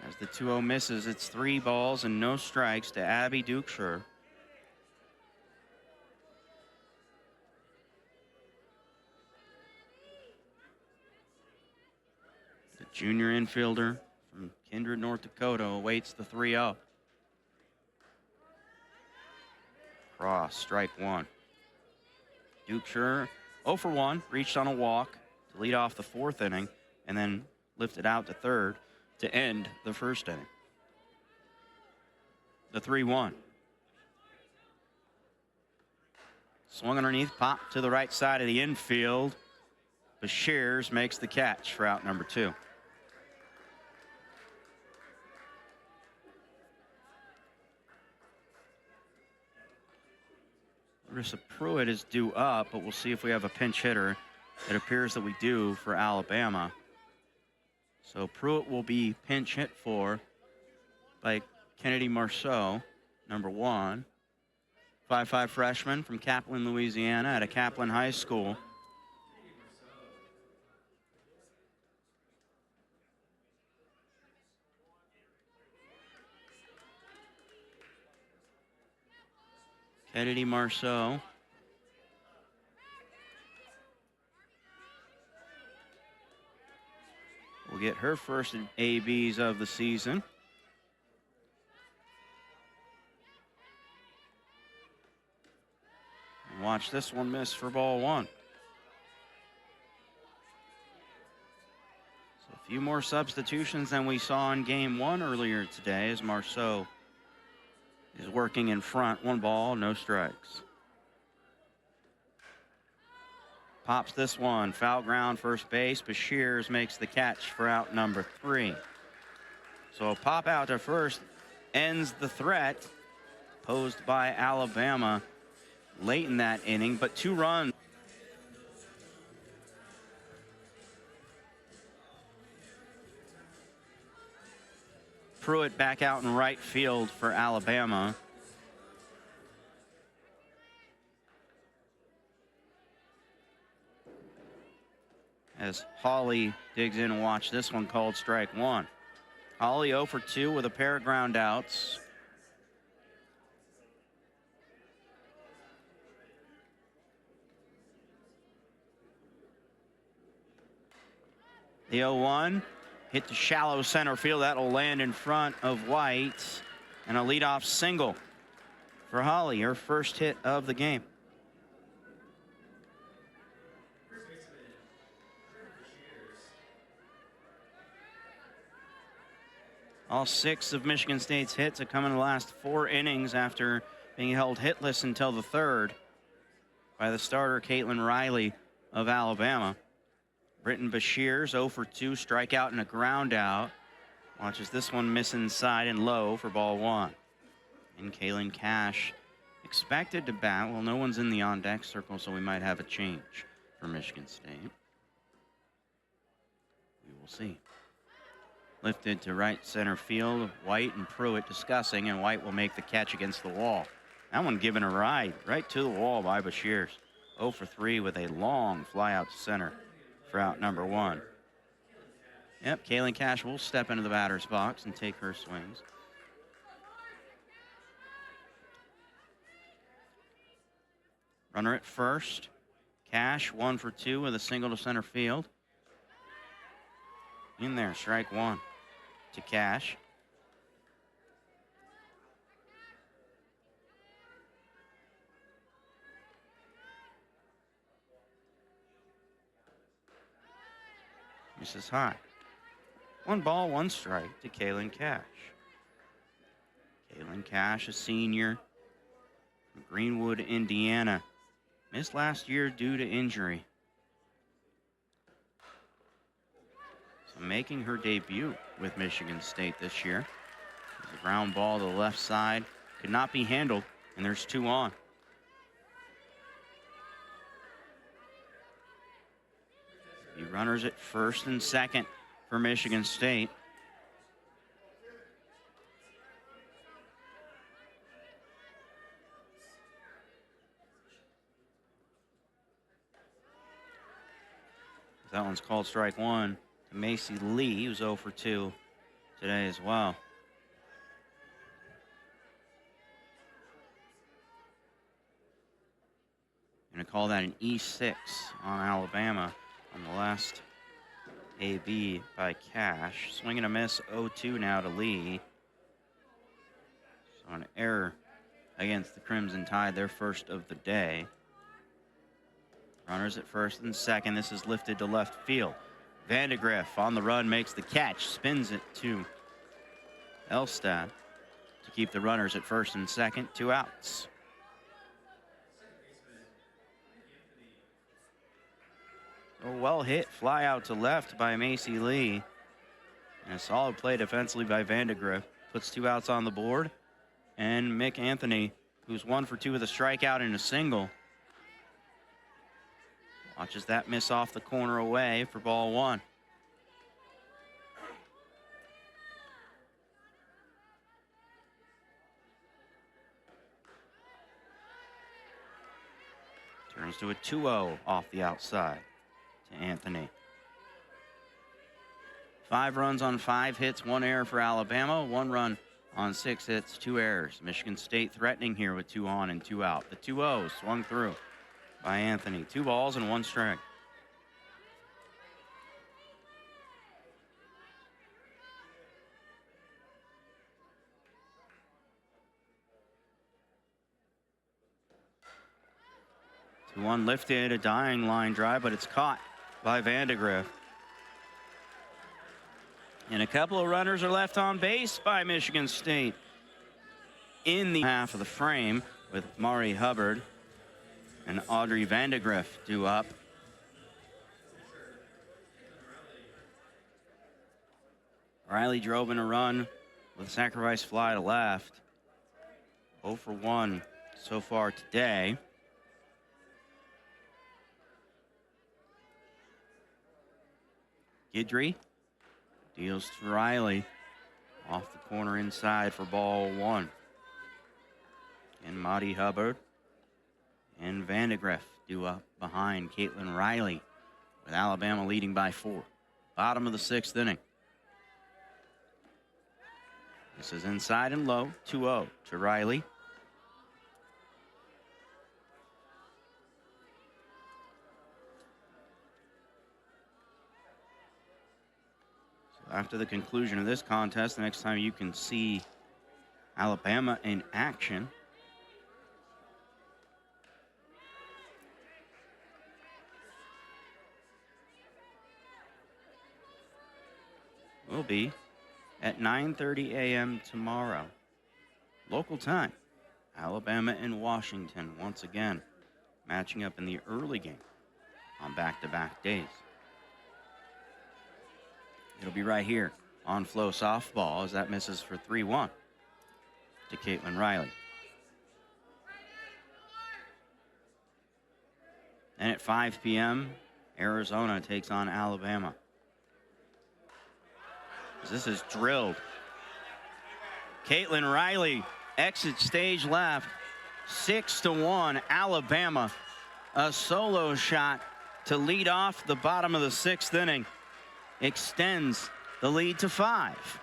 As the 2-0 misses, it's 3 balls and no strikes to Abby Dukeshire. The junior infielder from Kindred, North Dakota awaits the 3-0. Cross, strike one. Dukeshire 0 for 1, reached on a walk to lead off the 4th inning and then lifted out to 3rd to end the 1st inning. The 3-1. Swung underneath, popped to the right side of the infield. Bashirs makes the catch for out number 2. Marissa Pruitt is due up, but we'll see if we have a pinch hitter. It appears that we do for Alabama. So Pruitt will be pinch hit for by Kennedy Marceau, number 1. 5'5" freshman from Kaplan, Louisiana, at a Kaplan High School. Kennedy Marceau will get her first ABs of the season. And watch this one miss for ball 1. So a few more substitutions than we saw in game 1 earlier today as Marceau is working in front. 1 ball, no strikes. Pops this one, foul ground, first base. Bashirs makes the catch for out number 3. So a pop out to first ends the threat posed by Alabama late in that inning, but 2 runs. Pruitt back out in right field for Alabama. As Hawley digs in and watch this one called strike 1. Hawley 0 for 2 with a pair of ground outs. The 0-1 hit to shallow center field. That'll land in front of White. And a leadoff single for Hawley, her first hit of the game. All 6 of Michigan State's hits have come in the last 4 innings after being held hitless until the 3rd by the starter Caitlin Riley of Alabama. Britton Bashirs 0 for 2, strikeout and a ground out. Watches this one miss inside and low for ball 1. And Kaylin Cash expected to bat. Well, no one's in the on-deck circle, so we might have a change for Michigan State. We will see. Lifted to right center field. White and Pruitt discussing, and White will make the catch against the wall. That one given a ride right to the wall by Bashirs. 0 for 3 with a long fly out to center for out number 1. Yep, Kaylin Cash will step into the batter's box and take her swings. Runner at first. Cash 1 for 2 with a single to center field. In there, strike 1 to Cash. Misses high. 1 ball, 1 strike to Kaylin Cash. Kaylin Cash, a senior from Greenwood, Indiana. Missed last year due to injury. So making her debut with Michigan State this year. The ground ball to the left side could not be handled, and there's 2 on. The runners at first and second for Michigan State. That one's called strike one to Macy Lee, who's 0 for 2 today as well. Going to call that an E6 on Alabama on the last AB by Cash. Swing and a miss, 0-2 now to Lee. So an error against the Crimson Tide, their first of the day. Runners at first and second. This is lifted to left field. Vandegrift on the run makes the catch, spins it to Elstad to keep the runners at first and second, 2 outs. A well hit fly out to left by Macy Lee. And a solid play defensively by Vandegrift. Puts 2 outs on the board. And Mick Anthony, who's 1 for 2 with a strikeout and a single, watches that miss off the corner away for ball 1. Turns to a 2-0 off the outside to Anthony. 5 runs on 5 hits, 1 error for Alabama, 1 run on 6 hits, 2 errors. Michigan State threatening here with 2 on and 2 out. The 2-0 swung through by Anthony. 2 balls and 1 strike. One lifted, a dying line drive, but it's caught by Vandegrift. And a couple of runners are left on base by Michigan State in the half of the frame, with Mari Hubbard and Audrey Vandegrift due up. Riley drove in a run with a sacrifice fly to left. 0 for 1 so far today. Guidry deals to Riley off the corner inside for ball 1. And Mari Hubbard and Vandegrift due up behind Caitlin Riley, with Alabama leading by 4. Bottom of the 6th inning. This is inside and low, 2-0 to Riley. After the conclusion of this contest, the next time you can see Alabama in action will be at 9:30 a.m. tomorrow, local time. Alabama and Washington once again matching up in the early game on back-to-back days. It'll be right here on Flow Softball as that misses for 3-1 to Caitlin Riley. And at 5 p.m., Arizona takes on Alabama. This is drilled. Caitlin Riley exits stage left, 6-1 Alabama. A solo shot to lead off the bottom of the 6th inning. Extends the lead to 5.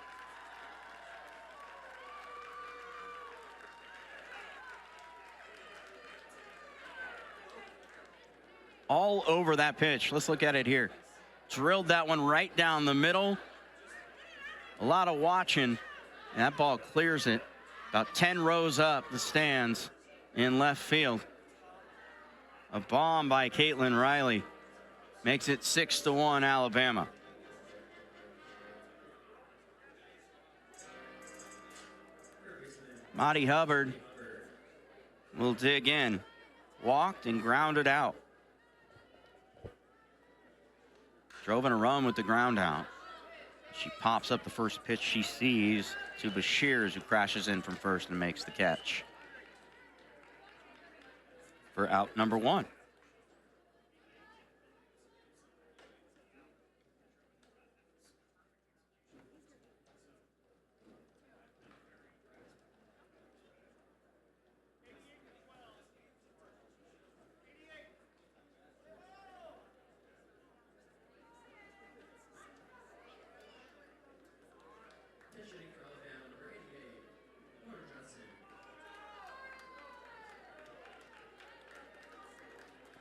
All over that pitch. Let's look at it here. Drilled that one right down the middle. A lot of watching, and that ball clears it about 10 rows up the stands in left field. A bomb by Caitlin Riley makes it 6-1 Alabama. Mari Hubbard will dig in. Walked and grounded out. Drove in a run with the ground out. She pops up the first pitch she sees to Bashirs, who crashes in from first and makes the catch for out number 1.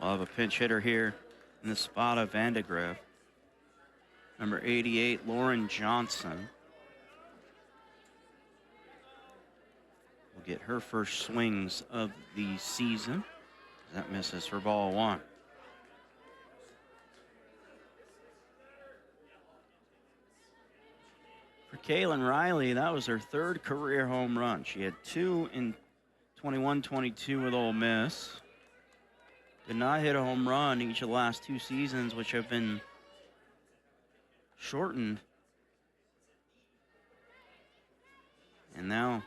We'll have a pinch hitter here in the spot of Vandegrift. Number 88, Lauren Johnson. Will get her first swings of the season. That misses for ball one. For Kaylin Riley, that was her third career home run. She had 2 in 21-22 with Ole Miss. Did not hit a home run each of the last 2 seasons, which have been shortened. And now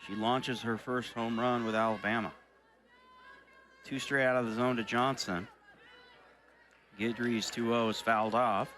she launches her first home run with Alabama. 2 straight out of the zone to Johnson. Guidry's 2-0 is fouled off.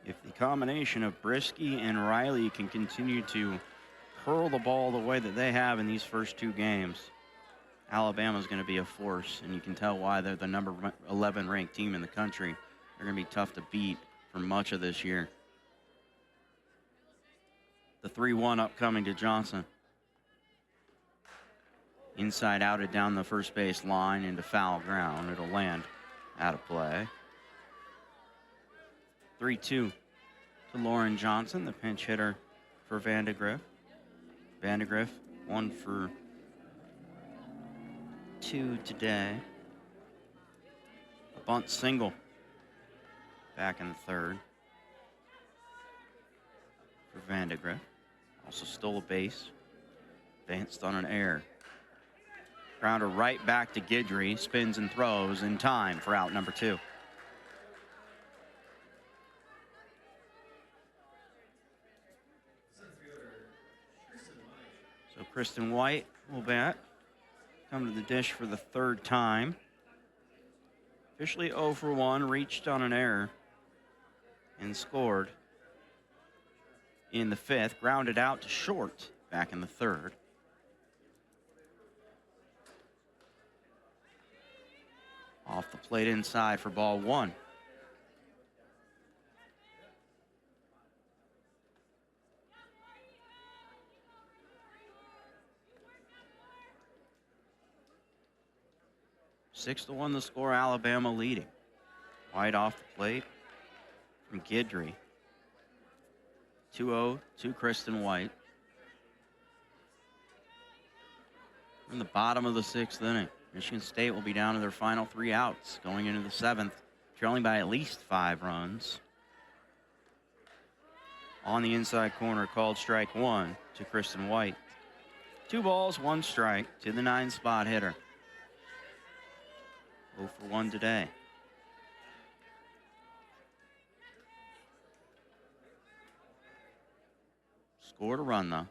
If the combination of Brisky and Riley can continue to hurl the ball the way that they have in these first 2 games, Alabama's going to be a force, and you can tell why they're the number 11 ranked team in the country. They're going to be tough to beat for much of this year. The 3-1 upcoming to Johnson. Inside outed down the first base line into foul ground. It'll land out of play. 3-2 to Lauren Johnson, the pinch hitter for Vandegrift. Vandegrift, 1 for 2 today. A bunt single back in the third for Vandegrift. Also stole a base. Advanced on an error. Grounder right back to Guidry. Spins and throws in time for out number 2. So Kristen White will bat. Come to the dish for the 3rd time. Officially 0 for 1, reached on an error and scored in the 5th. Grounded out to short back in the 3rd. Off the plate inside for ball 1. Six to 1 the score, Alabama leading. White off the plate from Guidry. 2-0 to Kristen White. In the bottom of the 6th inning, Michigan State will be down to their final 3 outs going into the 7th, trailing by at least 5 runs. On the inside corner, called strike 1 to Kristen White. 2 balls, 1 strike to the 9-spot hitter. 0 for 1 today. Scored a run, though.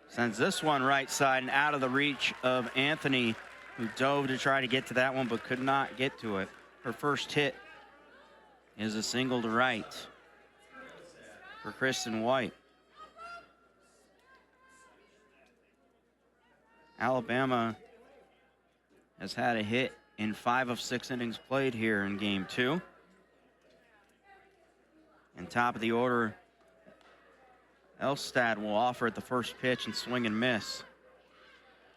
Sends this one right side and out of the reach of Anthony, who dove to try to get to that one but could not get to it. Her first hit is a single to right for Kristen White. Alabama has had a hit in 5 of 6 innings played here in game 2. And top of the order, Elstad will offer at the first pitch and swing and miss.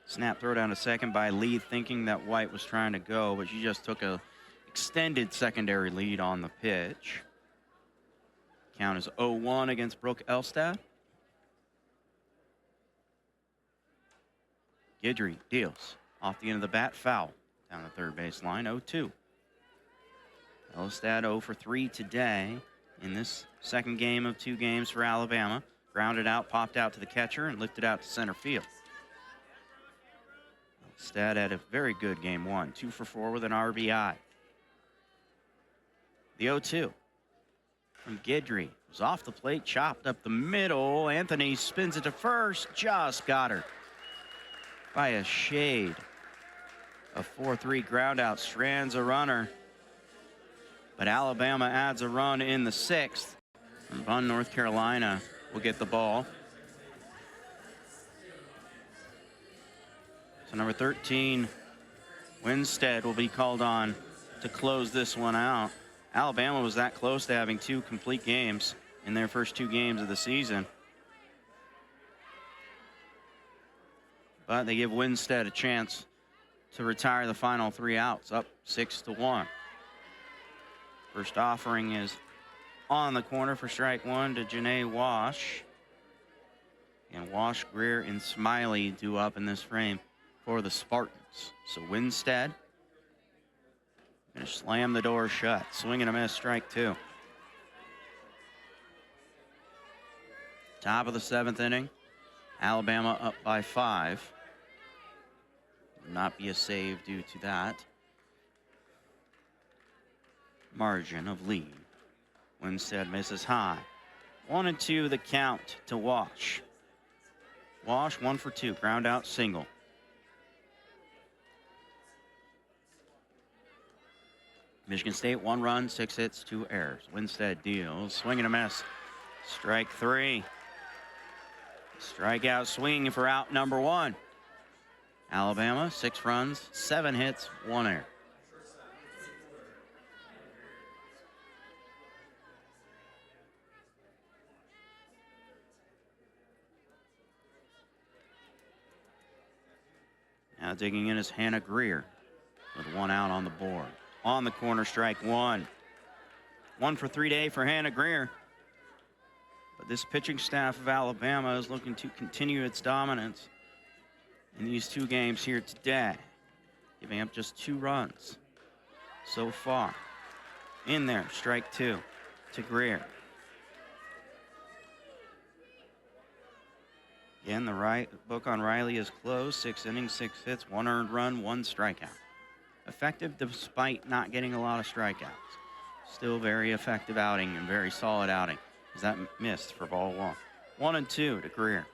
Snap throw down to second by Lee, thinking that White was trying to go, but she just took a extended secondary lead on the pitch. Count is 0-1 against Brooke Elstad. Guidry deals off the end of the bat, foul down the third base line, 0-2. Elstad 0 for 3 today in this second game of 2 games for Alabama. Grounded out, popped out to the catcher, and lifted out to center field. Elstad had a very good game 1, 2 for 4 with an RBI. The 0-2 from Guidry was off the plate, chopped up the middle. Anthony spins it to first, just got her by a shade. A 4-3 ground out, strands a runner. But Alabama adds a run in the 6th. And Bunn, North Carolina will get the ball. So number 13, Winstead, will be called on to close this one out. Alabama was that close to having 2 complete games in their first 2 games of the season. But they give Winstead a chance to retire the final 3 outs, up 6-1. First offering is on the corner for strike 1 to Janae Wash. And Wash, Greer, and Smiley due up in this frame for the Spartans. So Winstead gonna slam the door shut. Swing and a miss, strike 2. Top of the 7th inning. Alabama up by 5. Will not be a save due to that margin of lead. Winstead misses high. 1-2 the count to Wash. Wash 1 for 2, ground out single. Michigan State 1 run, 6 hits, 2 errors. Winstead deals, swing and a miss. Strike 3. Strikeout swing for out number 1. Alabama 6 runs, 7 hits, 1 error. Now digging in is Hannah Greer with 1 out on the board. On the corner, strike 1. 1 for 3 day for Hannah Greer. But this pitching staff of Alabama is looking to continue its dominance in these 2 games here today, giving up just 2 runs so far. In there, strike 2 to Greer. Again, the book on Riley is closed. 6 innings, 6 hits, 1 earned run, 1 strikeout. Effective despite not getting a lot of strikeouts. Still very effective outing and very solid outing. As that missed for ball 1. 1-2 to Greer.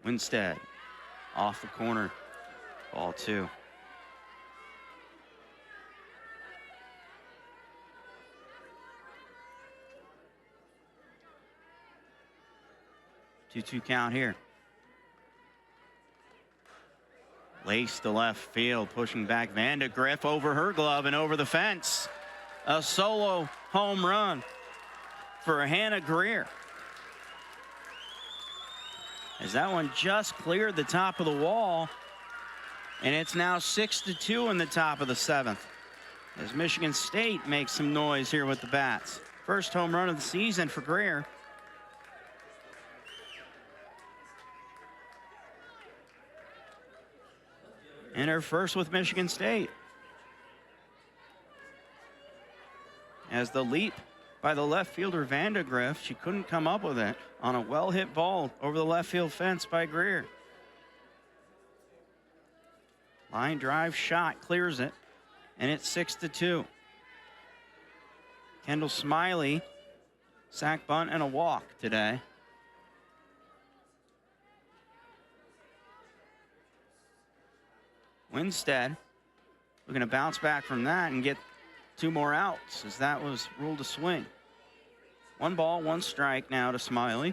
Winstead off the corner, ball 2. Two count here. Lace to left field, pushing back Vandegrift over her glove and over the fence. A solo home run for Hannah Greer. As that one just cleared the top of the wall, and it's now 6-2 in the top of the 7th. As Michigan State makes some noise here with the bats. First home run of the season for Greer. And her first with Michigan State. As the leap by the left fielder Vandegrift, she couldn't come up with it on a well-hit ball over the left field fence by Greer. Line drive shot clears it, and it's 6-2. Kendall Smiley, sack bunt and a walk today. Winstead looking to bounce back from that and get 2 more outs, as that was ruled a swing. 1 ball, 1 strike now to Smiley.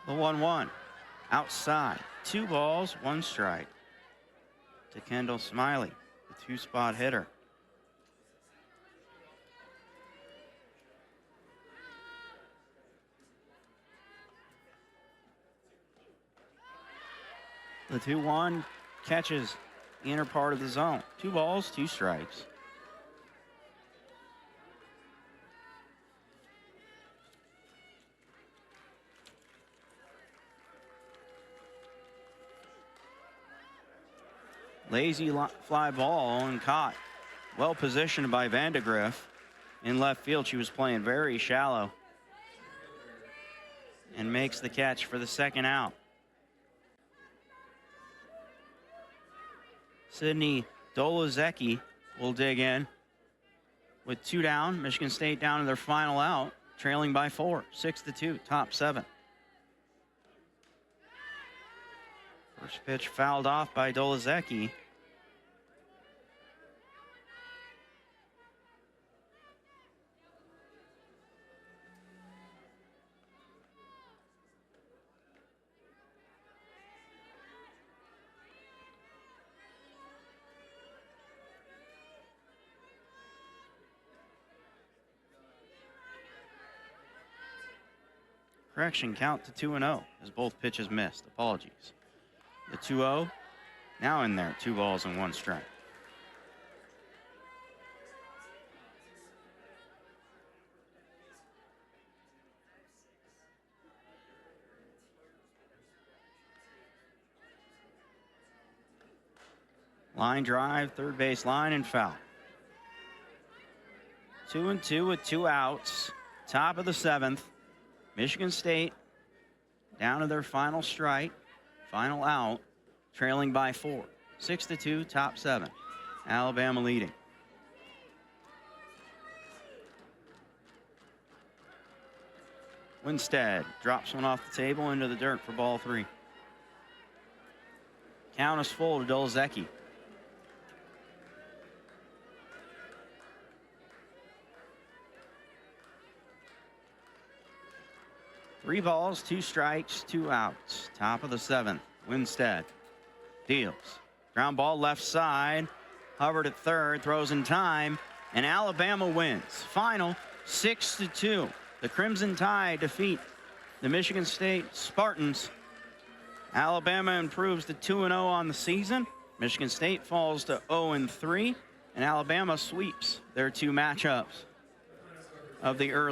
The 1-1 outside. 2 balls, 1 strike to Kendall Smiley, the 2-spot hitter. The 2-1 catches the inner part of the zone. 2 balls, 2 strikes. Lazy fly ball and caught. Well positioned by Vandegrift in left field. She was playing very shallow and makes the catch for the 2nd out. Sydney Dolazecki will dig in with 2 down. Michigan State down to their final out, trailing by 4, 6-2, top 7. First pitch fouled off by Dolezecki. Correction, count to 2-0 as both pitches missed. Apologies. The 2-0 now in there, 2 balls and 1 strike. Line drive, third base line, and foul. 2-2 with 2 outs. Top of the 7th. Michigan State down to their final strike, final out, trailing by 4. 6-2, top 7. Alabama leading. Winstead drops one off the table into the dirt for ball 3. Count is full to Dolezecki. Three balls, 2 strikes, 2 outs. Top of the 7th. Winstead deals. Ground ball left side. Hubbard at third, throws in time, and Alabama wins. Final 6-2. The Crimson Tide defeat the Michigan State Spartans. Alabama improves to 2-0 on the season. Michigan State falls to 0-3, and Alabama sweeps their 2 matchups of the early